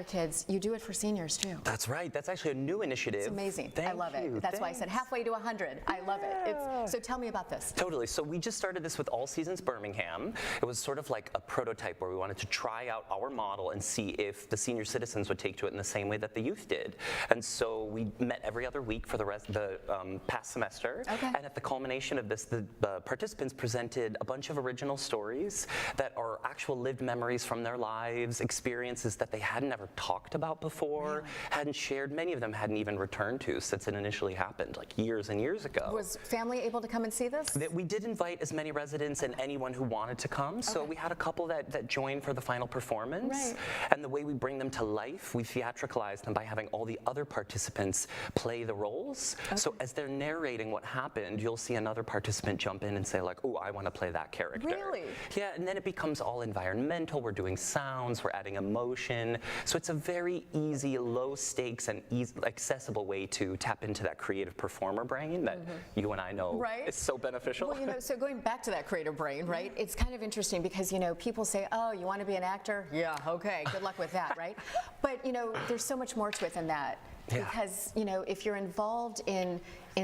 kids, you do it for seniors too. That's right, that's actually a new initiative. It's amazing. Thank I love you. it. That's why I said halfway to 100. I love it. So tell me about this. Totally, so we just started this with All Seasons Birmingham. It was sort of like a prototype where we wanted to try out our model and see if the senior citizens would take to it in the same way that the youth did. And so we met every other week for the past semester. And at the culmination of this, the participants presented a bunch of original stories that are actual lived memories from their lives, experiences that they hadn't ever talked about before, hadn't shared. Many of them hadn't even returned to since it initially happened, like years and years ago. Was family able to come and see this? We did invite as many residents and anyone who wanted to come. So we had a couple that joined for the final performance. Right. And the way we bring them to life, we theatricalize them by having all the other participants play the roles. So as they're narrating what happened, you'll see another participant jump in and say like, oh, I want to play that character. Really? Yeah, and then it becomes all environmental. We're doing sounds, we're adding emotion. So it's a very easy, low stakes and accessible way to tap into that creative performer brain that you and I know is so beneficial. Well, you know, so going back to that creative brain, right? It's kind of interesting because, you know, people say, oh, you want to be an actor? Yeah, okay, good luck with that, right? But, you know, there's so much more to it than that. Because, you know, if you're involved in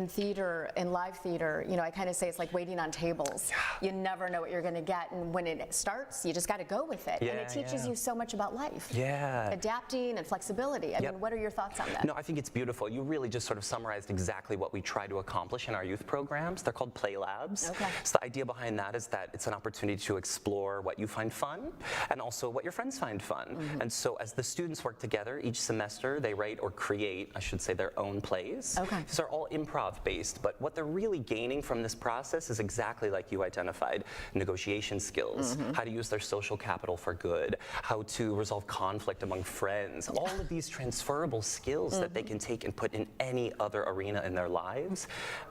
theater, in live theater, you know, I kind of say it's like waiting on tables. You never know what you're going to get, and when it starts, you just got to go with it. And it teaches you so much about life. Adapting and flexibility. I mean, what are your thoughts on that? No, I think it's beautiful. You really just sort of summarized exactly what we try to accomplish in our youth programs. They're called play labs. So the idea behind that is that it's an opportunity to explore what you find fun and also what your friends find fun. And so as the students work together each semester, they write or create, I should say, their own plays. These are all improv-based, but what they're really gaining from this process is exactly like you identified: negotiation skills, how to use their social capital for good, how to resolve conflict among friends, all of these transferable skills that they can take and put in any other arena in their lives.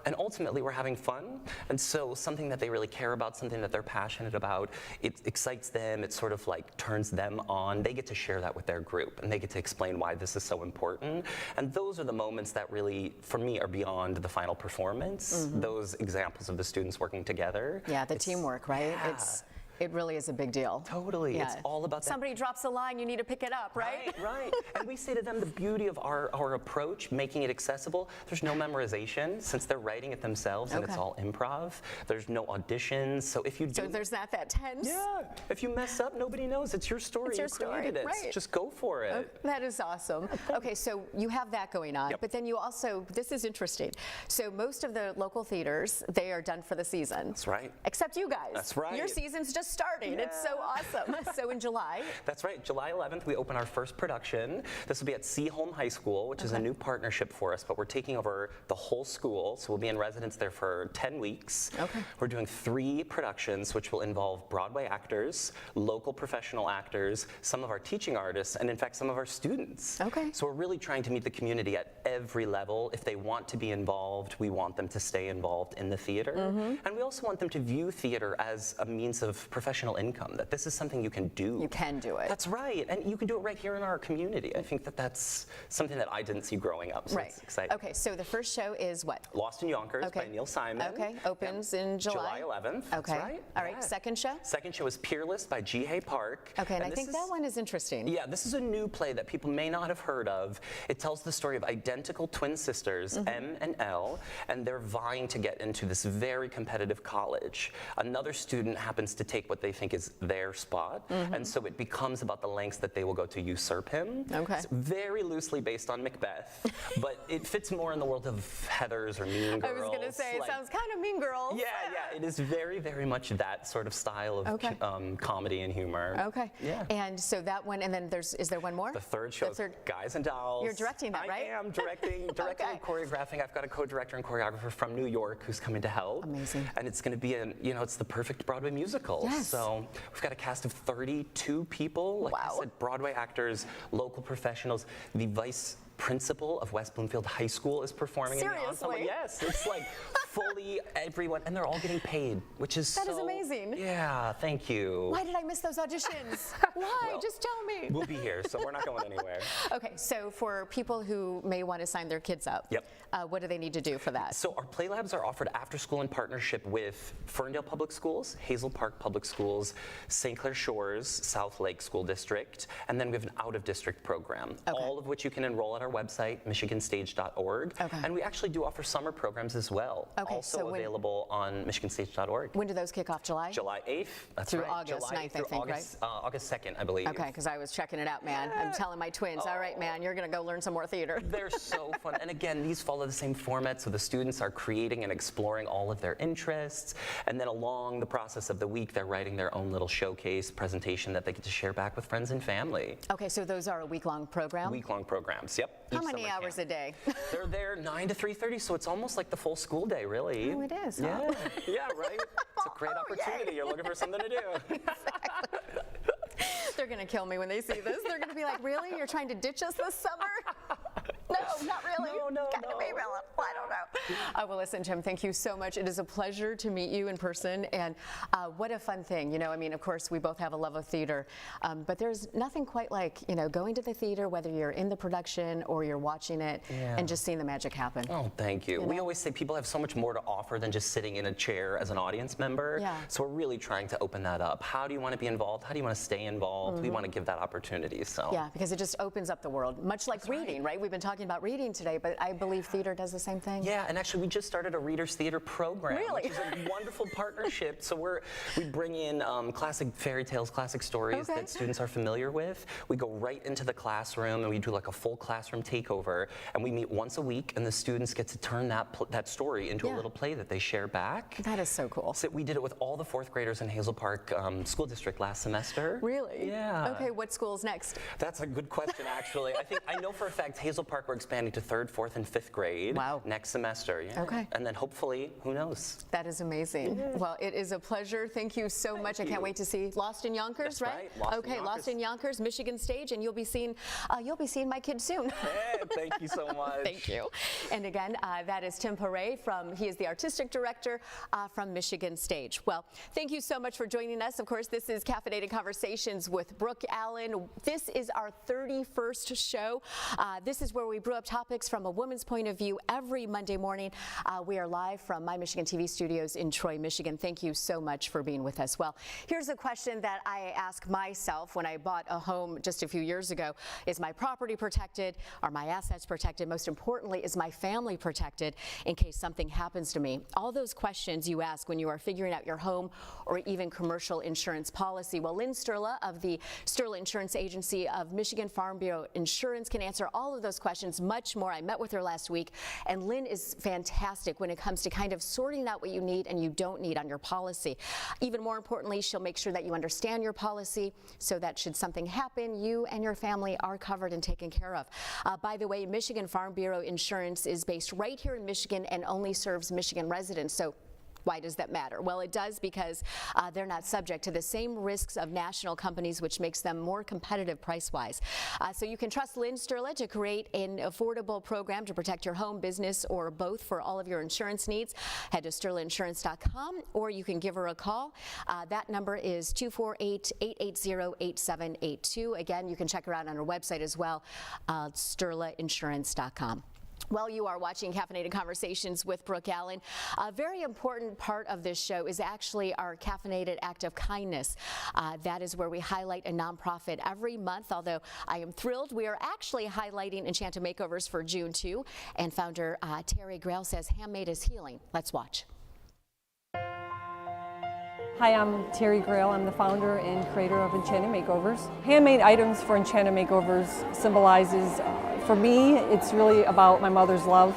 And ultimately, we're having fun, and so something that they really care about, something that they're passionate about, it excites them, it sort of like turns them on. They get to share that with their group, and they get to explain why this is so important. And those are the moments that really, for me, are beyond the final performance. Those examples of the students working together. Yeah, the teamwork, right? It really is a big deal. Totally. It's all about that. Somebody drops a line, you need to pick it up, right? Right. And we say to them the beauty of our approach, making it accessible, there's no memorization since they're writing it themselves and it's all improv. There's no auditions. So if you do. So there's not that tense. Yeah. If you mess up, nobody knows. It's your story. It's your you created it. Right. Just go for it. Oh, that is awesome. Okay, so you have that going on, but then you also, this is interesting. So most of the local theaters, they are done for the season. That's right. Except you guys. That's right. Your season's just starting. It's so awesome. So in July. That's right. July 11th, we open our first production. This will be at Seaholm High School, which is a new partnership for us, but we're taking over the whole school. So we'll be in residence there for 10 weeks. We're doing 3 productions, which will involve Broadway actors, local professional actors, some of our teaching artists, and in fact, some of our students. So we're really trying to meet the community at every level. If they want to be involved, we want them to stay involved in the theater. And we also want them to view theater as a means of professional income, that this is something you can do. You can do it. That's right. And you can do it right here in our community. I think that that's something that I didn't see growing up, so it's exciting. Okay, so the first show is what? Lost in Yonkers by Neil Simon. Opens in July. July 11th. That's right. All right, second show? Second show is Peerless by G. Hay Park. And I think that one is interesting. Yeah, this is a new play that people may not have heard of. It tells the story of identical twin sisters, M and L, and they're vying to get into this very competitive college. Another student happens to take what they think is their spot, and so it becomes about the lengths that they will go to usurp him. It's very loosely based on Macbeth, but it fits more in the world of Heathers or Mean Girls. I was going to say, it sounds kind of Mean Girls. Yeah, it is very, very much that sort of style of comedy and humor. And so that one, and then is there one more? The third show is Guys and Dolls. You're directing that, right? I am directing and choreographing. I've got a co-director and choreographer from New York who's coming to help. Amazing. And it's going to be it's the perfect Broadway musical. So we've got a cast of 32 people. Like I said, Broadway actors, local professionals. The vice principal of West Bloomfield High School is performing in the ensemble. Yes, it's like fully everyone, and they're all getting paid, which is That is amazing. Yeah, thank you. Why did I miss those auditions? Why? Well, just tell me. We'll be here, so we're not going anywhere. Okay, so for people who may want to sign their kids up, what do they need to do for that? So our play labs are offered after school in partnership with Ferndale Public Schools, Hazel Park Public Schools, St. Clair Shores, South Lake School District, and then we have an out-of-district program, all of which you can enroll at our website, michiganstage.org. And we actually do offer summer programs as well, also available on michiganstage.org. When do those kick off? July? July 8th. That's through right. August July 9th, I through think, August, August 2nd, I believe. Okay, because I was checking it out, man. I'm telling my twins, all right, man, you're going to go learn some more theater. They're so fun. And again, these follow follow the same format, so the students are creating and exploring all of their interests, and then along the process of the week, they're writing their own little showcase presentation that they get to share back with friends and family. Okay, so those are a week-long program? Week-long programs, yep. How many hours a day? They're there 9 to 3:30, so it's almost like the full school day, really. Oh, it is, huh? Yeah, yeah, right? It's a great opportunity. You're looking for something to do. They're going to kill me when they see this. They're going to be like, really? You're trying to ditch us this summer? No, not really. No. Maybe I don't know. Well, listen, Jim, thank you so much. It is a pleasure to meet you in person, and what a fun thing. You know, I mean, of course, we both have a love of theater, but there's nothing quite like, you know, going to the theater, whether you're in the production or you're watching it, and just seeing the magic happen. Oh, thank you. We always say people have so much more to offer than just sitting in a chair as an audience member. Yeah. So we're really trying to open that up. How do you want to be involved? How do you want to stay involved? We want to give that opportunity. So. Yeah, because it just opens up the world, much like reading, right? We've been talking about reading today, but I believe theater does the same thing. Yeah, and actually we just started a Readers Theater program, Really? which is a wonderful partnership. So we bring in classic fairy tales, classic stories that students are familiar with. We go right into the classroom and we do like a full classroom takeover, and we meet once a week, and the students get to turn that story into a little play that they share back. That is so cool. So we did it with all the 4th graders in Hazel Park School District last semester. Really? Yeah. Okay, what school's next? That's a good question, actually. I know for a fact Hazel Park we're expanding to 3rd, 4th, and 5th grade next semester. Yeah. Okay. And then hopefully, who knows? That is amazing. Well, it is a pleasure. Thank you so much. I can't wait to see Lost in Yonkers, That's right? Lost in Yonkers. Lost in Yonkers, Michigan stage, and you'll be seeing my kid soon. Hey, thank you so much. Thank you. And again, that is Tim Paray he is the artistic director from Michigan Stage. Well, thank you so much for joining us. Of course, this is Caffeinated Conversations with Brooke Allen. This is our 31st show. This is where we brew up topics from a woman's point of view every Monday morning. We are live from My Michigan TV studios in Troy, Michigan. Thank you so much for being with us. Well, here's a question that I ask myself when I bought a home just a few years ago. Is my property protected? Are my assets protected? Most importantly, is my family protected in case something happens to me? All those questions you ask when you are figuring out your home or even commercial insurance policy. Well, Lynn Sterla of the Sterla Insurance Agency of Michigan Farm Bureau Insurance can answer all of those questions, much more. I met with her last week, and Lynn is fantastic when it comes to kind of sorting out what you need and you don't need on your policy. Even more importantly, she'll make sure that you understand your policy so that should something happen, you and your family are covered and taken care of. By the way, Michigan Farm Bureau Insurance is based right here in Michigan and only serves Michigan residents. So why does that matter? Well, it does because they're not subject to the same risks of national companies, which makes them more competitive price-wise. So you can trust Lynn Sterla to create an affordable program to protect your home, business, or both for all of your insurance needs. Head to sterlainsurance.com, or you can give her a call. That number is 248-880-8782. Again, you can check her out on her website as well, sterlainsurance.com. Well, you are watching Caffeinated Conversations with Brooke Allen. A very important part of this show is actually our Caffeinated Act of Kindness. That is where we highlight a nonprofit every month, although I am thrilled we are actually highlighting Enchanted Makeovers for June 2, and founder Terry Grail says handmade is healing. Let's watch. Hi, I'm Terry Grail. I'm the founder and creator of Enchanted Makeovers. Handmade items for Enchanted Makeovers symbolizes, for me, it's really about my mother's love.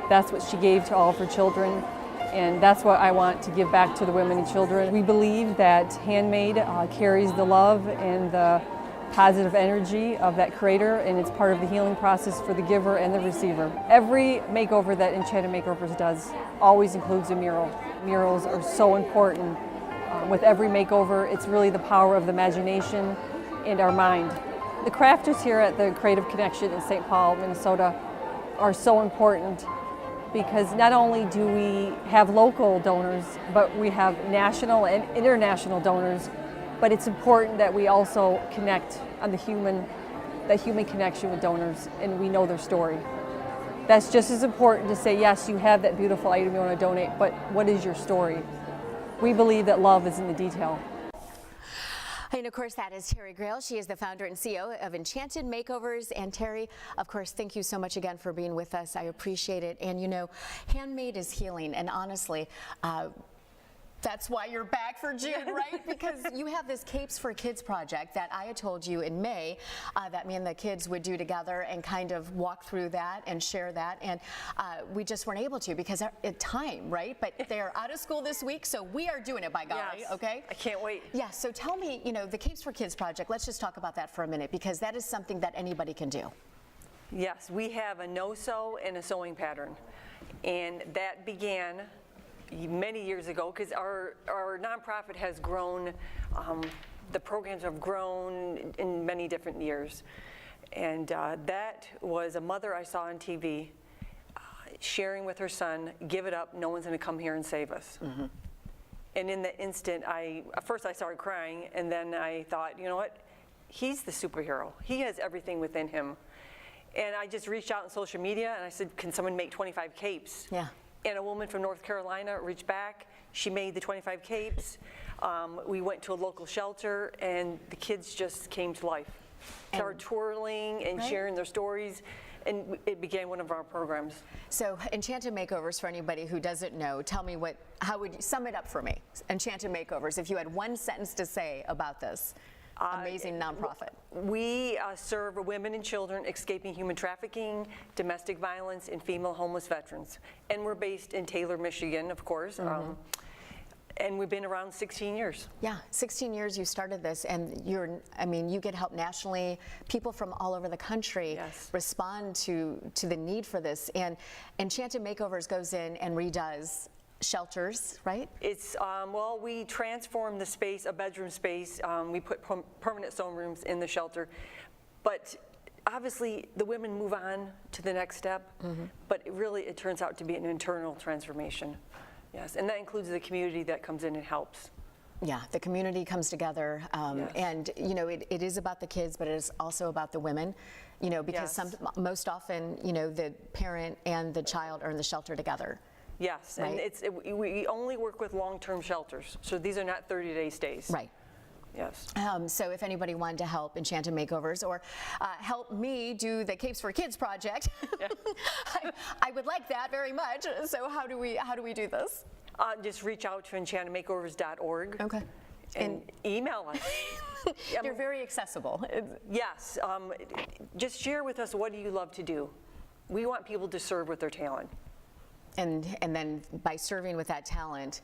That's what she gave to all of her children, and that's what I want to give back to the women and children. We believe that handmade carries the love and the positive energy of that creator, and it's part of the healing process for the giver and the receiver. Every makeover that Enchanted Makeovers does always includes a mural. Murals are so important. With every makeover, it's really the power of the imagination and our mind. The crafters here at the Creative Connection in St. Paul, Minnesota are so important because not only do we have local donors, but we have national and international donors. But it's important that we also connect on the human connection with donors, and we know their story. That's just as important to say, yes, you have that beautiful item you want to donate, but what is your story? We believe that love is in the detail. And of course, that is Terry Grail. She is the founder and CEO of Enchanted Makeovers. And Terry, of course, thank you so much again for being with us. I appreciate it. And you know, handmade is healing. And honestly, That's why you're back for June, right? Because you have this Capes for Kids project that I had told you in May that me and the kids would do together and kind of walk through that and share that. And we just weren't able to because of time, right? But they're out of school this week, so we are doing it, by golly, Yes. okay? I can't wait. Yeah, so tell me, you know, the Capes for Kids project, let's just talk about that for a minute because that is something that anybody can do. Yes, we have a no-sew and a sewing pattern. And that began many years ago because our nonprofit has grown, the programs have grown in many different years. And that was a mother I saw on TV sharing with her son, give it up, no one's gonna come here and save us. Mm-hmm. And in the instant, at first I started crying and then I thought, you know what, he's the superhero. He has everything within him. And I just reached out on social media and I said, can someone make 25 capes? Yeah. And a woman from North Carolina reached back. She made the 25 capes. We went to a local shelter and the kids just came to life. Started twirling and sharing their stories. And it became one of our programs. So Enchanted Makeovers, for anybody who doesn't know, tell me how would you sum it up for me? Enchanted Makeovers, if you had one sentence to say about this amazing nonprofit. We serve women and children escaping human trafficking, domestic violence, and female homeless veterans. And we're based in Taylor, Michigan, of course. And we've been around 16 years. Yeah, 16 years you started this, and you get help nationally. People from all over the country respond to the need for this. And Enchanted Makeovers goes in and redoes shelters, right? It's, well, we transform the space, a bedroom space. We put permanent sewing rooms in the shelter. But obviously, the women move on to the next step. But it turns out to be an internal transformation. Yes, and that includes the community that comes in and helps. Yeah, the community comes together, and you know it is about the kids, but it is also about the women. You know, because most often, you know, the parent and the child are in the shelter together. Yes, right? And we only work with long-term shelters, so these are not 30-day stays. Right. Yes. So if anybody wanted to help Enchanted Makeovers or help me do the Capes for Kids project, I would like that very much. So how do we do this? Just reach out to enchantedmakeovers.org. Okay. And email us. You're very accessible. Yes. Just share with us, what do you love to do? We want people to serve with their talent. And then by serving with that talent,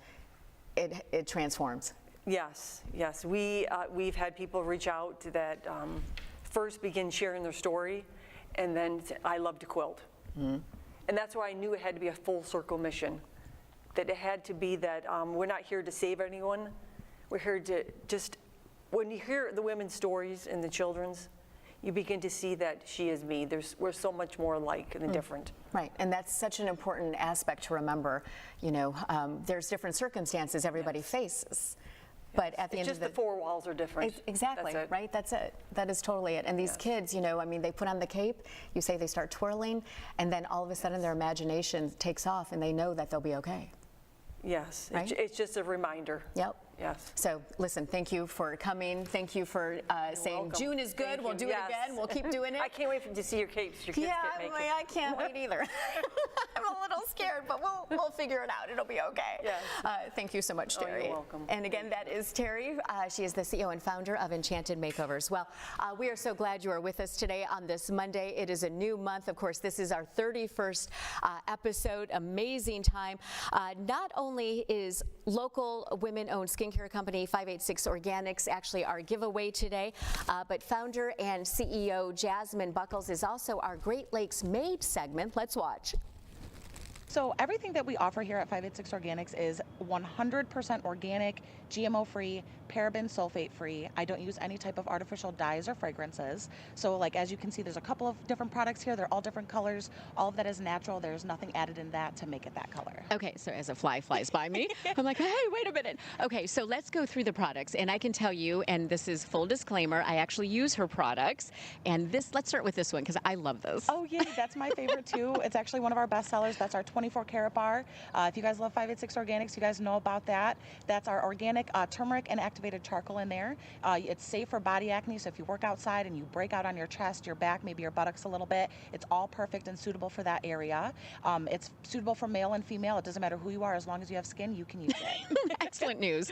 it transforms. Yes, yes. We've had people reach out that first begin sharing their story, and then say, I love to quilt. And that's why I knew it had to be a full circle mission. That it had to be that we're not here to save anyone. We're here to just, when you hear the women's stories and the children's, you begin to see that she is me. We're so much more alike and different. Right, and that's such an important aspect to remember. You know, there's different circumstances everybody faces. But at the end of the the four walls are different. Exactly, That's it. right? That's it. That is totally it. And these kids, you know, I mean, they put on the cape, you say they start twirling, and then all of a sudden their imagination takes off and they know that they'll be okay. Yes, Right? it's just a reminder. Yep. Yes. So listen, thank you for coming. Thank you for saying welcome. June is good. Thank we'll you. do it again. We'll keep doing it. I can't wait to see your capes. Your kids can't make it. I can't wait either. I'm a little scared, but we'll figure it out. It'll be okay. Yes. Thank you so much, Oh, Terry. you're welcome. And again, that is Terry. She is the CEO and founder of Enchanted Makeovers. Well, we are so glad you are with us today on this Monday. It is a new month. Of course, this is our 31st episode. Amazing time. Not only is local women-owned skincare company 586 Organics actually our giveaway today, but founder and CEO Jasmine Buckles is also our Great Lakes Made segment. Let's watch. So everything that we offer here at 586 Organics is 100% organic, GMO-free, paraben sulfate-free. I don't use any type of artificial dyes or fragrances. So like as you can see, there's a couple of different products here. They're all different colors. All of that is natural. There's nothing added in that to make it that color. Okay, so as a fly flies by me, I'm like, hey, wait a minute. Okay, so let's go through the products. And I can tell you, and this is full disclaimer, I actually use her products. And let's start with this one because I love this. Oh yeah, that's my favorite too. It's actually one of our best sellers. That's our 20 24 karat bar. If you guys love 586 Organics, you guys know about that. That's our organic turmeric and activated charcoal in there. It's safe for body acne, so if you work outside and you break out on your chest, your back, maybe your buttocks a little bit, it's all perfect and suitable for that area. It's suitable for male and female. It doesn't matter who you are, as long as you have skin, you can use it. Excellent news.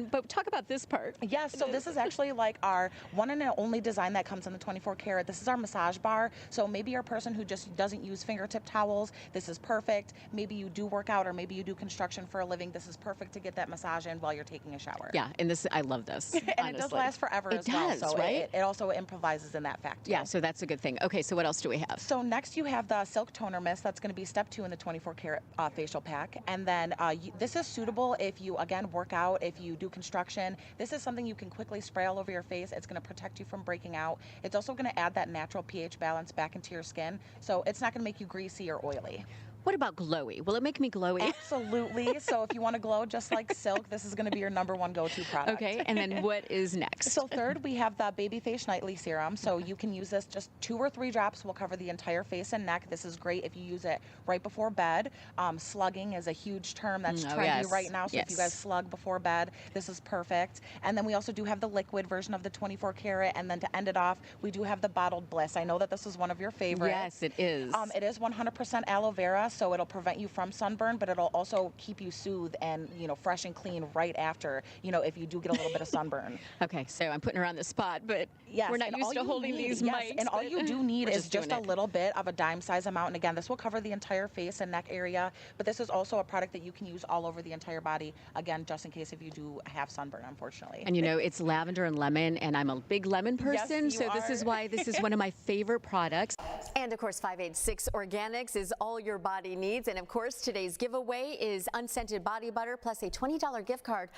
But talk about this part. Yes, so this is actually like our one and only design that comes in the 24 karat. This is our massage bar. So maybe you're a person who just doesn't use fingertip towels. This is perfect. Maybe you do work out or maybe you do construction for a living. This is perfect to get that massage in while you're taking a shower. Yeah, and this, I love this. And honestly. it does last forever it as well. does, So right? it also improvises in that fact. Yeah, so that's a good thing. Okay, so what else do we have? So next you have the Silk Toner Mist. That's going to be step 2 in the 24 karat facial pack. And then this is suitable if you, again, work out, if you do construction. This is something you can quickly spray all over your face. It's going to protect you from breaking out. It's also going to add that natural pH balance back into your skin. So it's not going to make you greasy or oily. What about glowy? Will it make me glowy? Absolutely. So if you want to glow just like Silk, this is going to be your #1 go-to product. Okay, and then what is next? So third, we have the Baby Face Nightly Serum. So you can use this, just 2 or 3 drops will cover the entire face and neck. This is great if you use it right before bed. Slugging is a huge term that's trendy right now. So if you guys slug before bed, this is perfect. And then we also do have the liquid version of the 24 karat. And then to end it off, we do have the Bottled Bliss. I know that this is one of your favorites. Yes, it is. It is 100% aloe vera, so it'll prevent you from sunburn, but it'll also keep you soothed and, fresh and clean right after, if you do get a little bit of sunburn. Okay, so I'm putting her on the spot, but yes, we're not used to holding these mics. And all you do need is just a little bit of a dime size amount. And again, this will cover the entire face and neck area, but this is also a product that you can use all over the entire body, again, just in case if you do have sunburn, unfortunately. And it's lavender and lemon, and I'm a big lemon person, so this is why this is one of my favorite products. And of course, 586 Organics is all your body needs. And of course, today's giveaway is unscented body butter plus a $20 gift card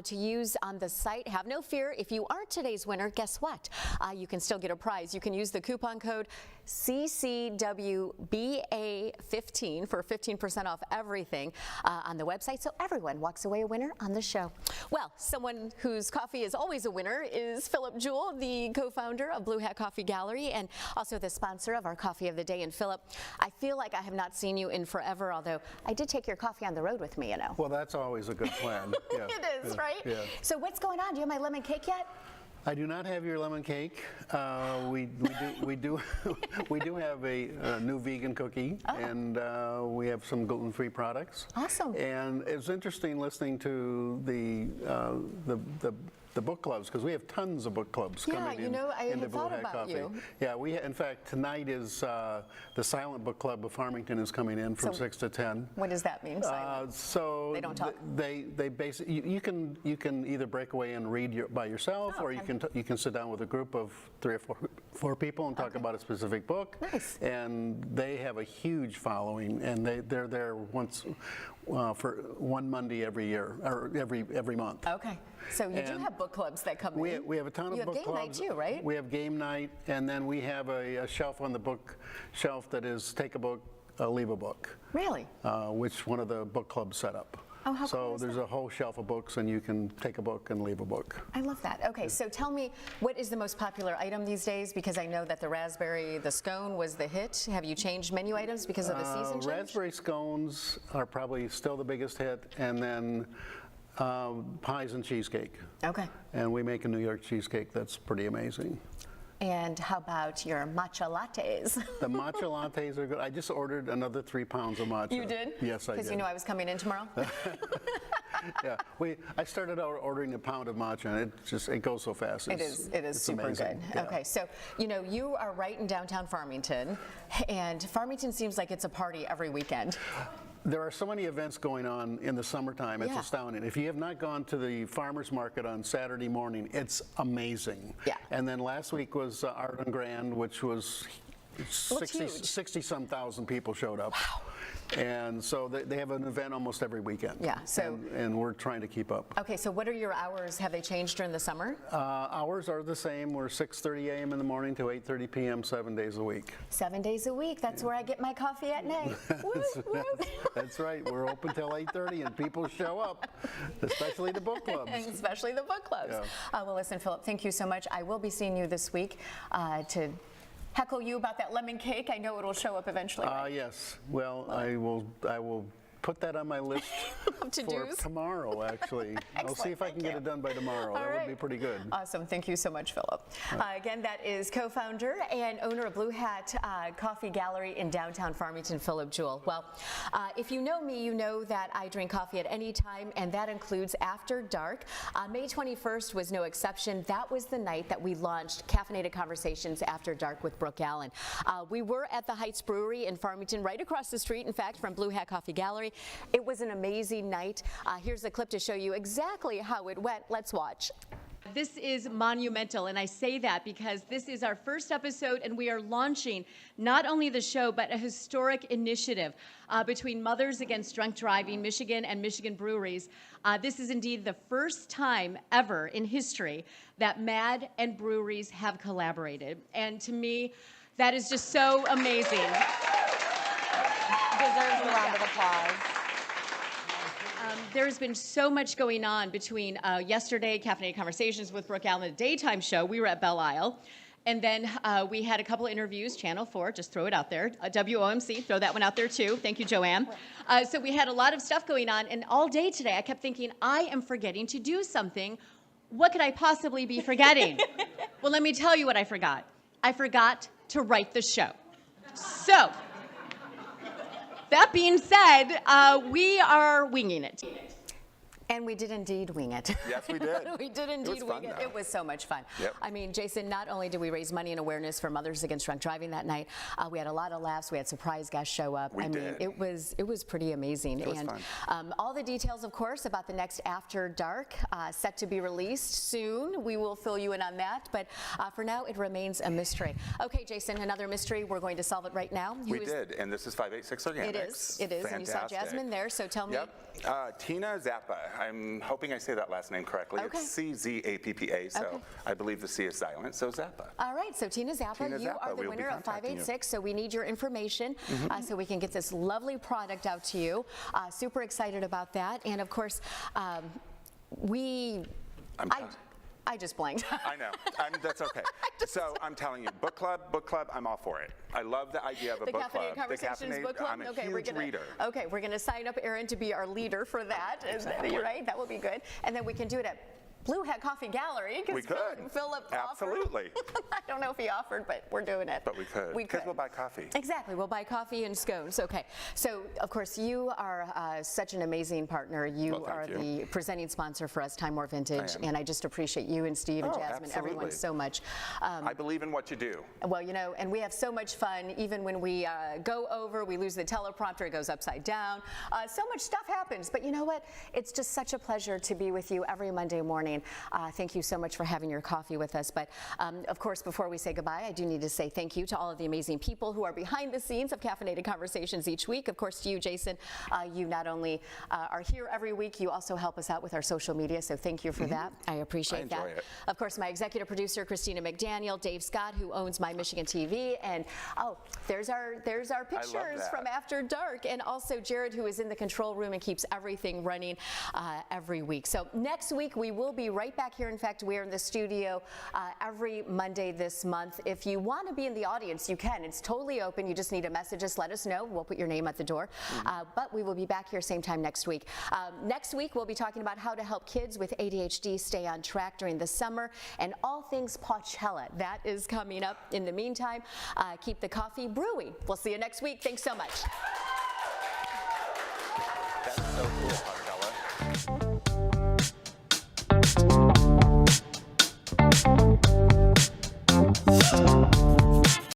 to use on the site. Have no fear. If you aren't today's winner, guess what? You can still get a prize. You can use the coupon code CCWBA15 for 15% off everything on the website, so everyone walks away a winner on the show. Well, someone whose coffee is always a winner is Philip Jewell, the co-founder of Blue Hat Coffee Gallery and also the sponsor of our Coffee of the Day. And Philip, I feel like I have not seen you in forever, although I did take your coffee on the road with me, Well, that's always a good plan. Yeah. It is, right? Yeah. So what's going on? Do you have my lemon cake yet? I do not have your lemon cake. We do have a new vegan cookie, and we have some gluten-free products. Awesome. And it's interesting listening to the book clubs, because we have tons of book clubs coming in. I into had Blue thought Hat about Coffee. you. Yeah, in fact, tonight is the Silent Book Club of Farmington is coming in from 6 to 10. What does that mean? So they don't talk. They basically you can either break away and read by yourself, or you can sit down with a group of 3 or 4 people and talk about a specific book. Nice. And they have a huge following, and they're there once for one Monday every year or every month. Okay. So you do have book clubs that come in. We have a ton of book clubs. You have game night too, right? We have game night, and then we have a shelf on the bookshelf that is take a book, leave a book. Really? Which one of the book clubs set up. Oh, how cool So is there's that? a whole shelf of books, and you can take a book and leave a book. I love that. Okay, so tell me, what is the most popular item these days? Because I know that the raspberry, the scone was the hit. Have you changed menu items because of the season change? Raspberry scones are probably still the biggest hit, and then pies and cheesecake. Okay. And we make a New York cheesecake that's pretty amazing. And how about your matcha lattes? The matcha lattes are good. I just ordered another 3 pounds of matcha. You did? Yes, I did. Because you knew I was coming in tomorrow? Yeah, I started out ordering a pound of matcha, and it goes so fast. It is super amazing. good. Yeah. Okay, so you are right in downtown Farmington, and Farmington seems like it's a party every weekend. There are so many events going on in the summertime, it's Yeah. astounding. If you have not gone to the farmer's market on Saturday morning, it's amazing. Yeah. And then last week was Art and Grand, which was 60-some thousand people showed up. Wow. And so they have an event almost every weekend. Yeah, so- And we're trying to keep up. Okay, so what are your hours? Have they changed during the summer? Hours are the same. We're 6:30 a.m. in the morning to 8:30 p.m. 7 days a week. 7 days a week. That's where I get my coffee at night. Woo, woo. That's right. We're open till 8:30, and people show up, especially the book clubs. Especially the book clubs. Yeah. Well, listen, Philip, thank you so much. I will be seeing you this week to heckle you about that lemon cake? I know it'll show up eventually. Right? Yes. Well, I will put that on my list to for do's? Tomorrow, actually. I'll see if I can get it done by tomorrow. That would be pretty good. Awesome. Thank you so much, Philip. Again, that is co-founder and owner of Blue Hat Coffee Gallery in downtown Farmington, Philip Jewell. Well, if you know me, you know that I drink coffee at any time, and that includes after dark. May 21st was no exception. That was the night that we launched Caffeinated Conversations After Dark with Brooke Allen. We were at the Heights Brewery in Farmington, right across the street, in fact, from Blue Hat Coffee Gallery. It was an amazing night. Here's a clip to show you exactly how it went. Let's watch. This is monumental, and I say that because this is our first episode, and we are launching not only the show, but a historic initiative between Mothers Against Drunk Driving, Michigan, and Michigan Breweries. This is indeed the first time ever in history that MAD and breweries have collaborated. And to me, that is just so amazing. Deserves a round of applause. There's been so much going on between yesterday, Caffeinated Conversations with Brooke Allen, the daytime show. We were at Belle Isle. And then we had a couple interviews, Channel 4, just throw it out there. WOMC, throw that one out there too. Thank you, Joanne. So we had a lot of stuff going on. And all day today, I kept thinking, I am forgetting to do something. What could I possibly be forgetting? Well, let me tell you what I forgot. I forgot to write the show. So, that being said, we are winging it. And we did indeed wing it. Yes, we did. We did indeed wing it. It was so much fun. Yep. I mean, Jason, not only did we raise money and awareness for Mothers Against Drunk Driving that night, we had a lot of laughs. We had surprise guests show up. I mean, it was pretty amazing. It was fun. All the details, of course, about the next After Dark set to be released soon. We will fill you in on that. But for now, it remains a mystery. Okay, Jason, another mystery. We're going to solve it right now. We did, and this is 586 Organics. It is. It is. Fantastic. And you saw Jasmine there, so tell me. Yep. Tina Zappa. I'm hoping I say that last name correctly. Okay. It's C-Z-A-P-P-A, so Okay. I believe the C is silent, so Zappa. All right, so Tina Zappa, you are the we'll winner of 586, so we need your information so we can get this lovely product out to you. Super excited about that. And of course, I just blanked. I know. That's okay. So I'm telling you, book club, I'm all for it. I love the idea of a book club. Caffeinated Conversations book club. I'm a huge reader. Okay, we're gonna sign up Erin to be our leader for that. Exactly. You're right. That will be good. And then we can do it at Blue Hat Coffee Gallery. We could. Philip Absolutely. offered. I don't know if he offered, but we're doing it. But we could. Because we'll buy coffee. Exactly. We'll buy coffee and scones. Okay. So, of course, you are such an amazing partner. You are the presenting sponsor for us, Time More Vintage. And I just appreciate you and Steve and Jasmine, everyone so much. I believe in what you do. Well, you know, and we have so much fun. Even when we go over, we lose the teleprompter, it goes upside down. So much stuff happens. But you know what? It's just such a pleasure to be with you every Monday morning. Thank you so much for having your coffee with us. But of course, before we say goodbye, I do need to say thank you to all of the amazing people who are behind the scenes of Caffeinated Conversations each week. Of course, to you, Jason, you not only are here every week, you also help us out with our social media. So thank you for that. I appreciate that. It. Of course, my executive producer, Christina McDaniel, Dave Scott, who owns My Michigan TV, and there's our pictures from After Dark, and also Jared, who is in the control room and keeps everything running every week. So next week we will be right back here. In fact, we're in the studio every Monday this month. If you want to be in the audience, you can. It's totally open. You just need to message us, let us know. We'll put your name at the door. But we will be back here same time next week. Next week, we'll be talking about how to help kids with ADHD stay on track during the summer and all things PawChella. That is coming up. In the meantime, keep the coffee brewing. We'll see you next week. Thanks so much. That's so cool, PawChella. Oh,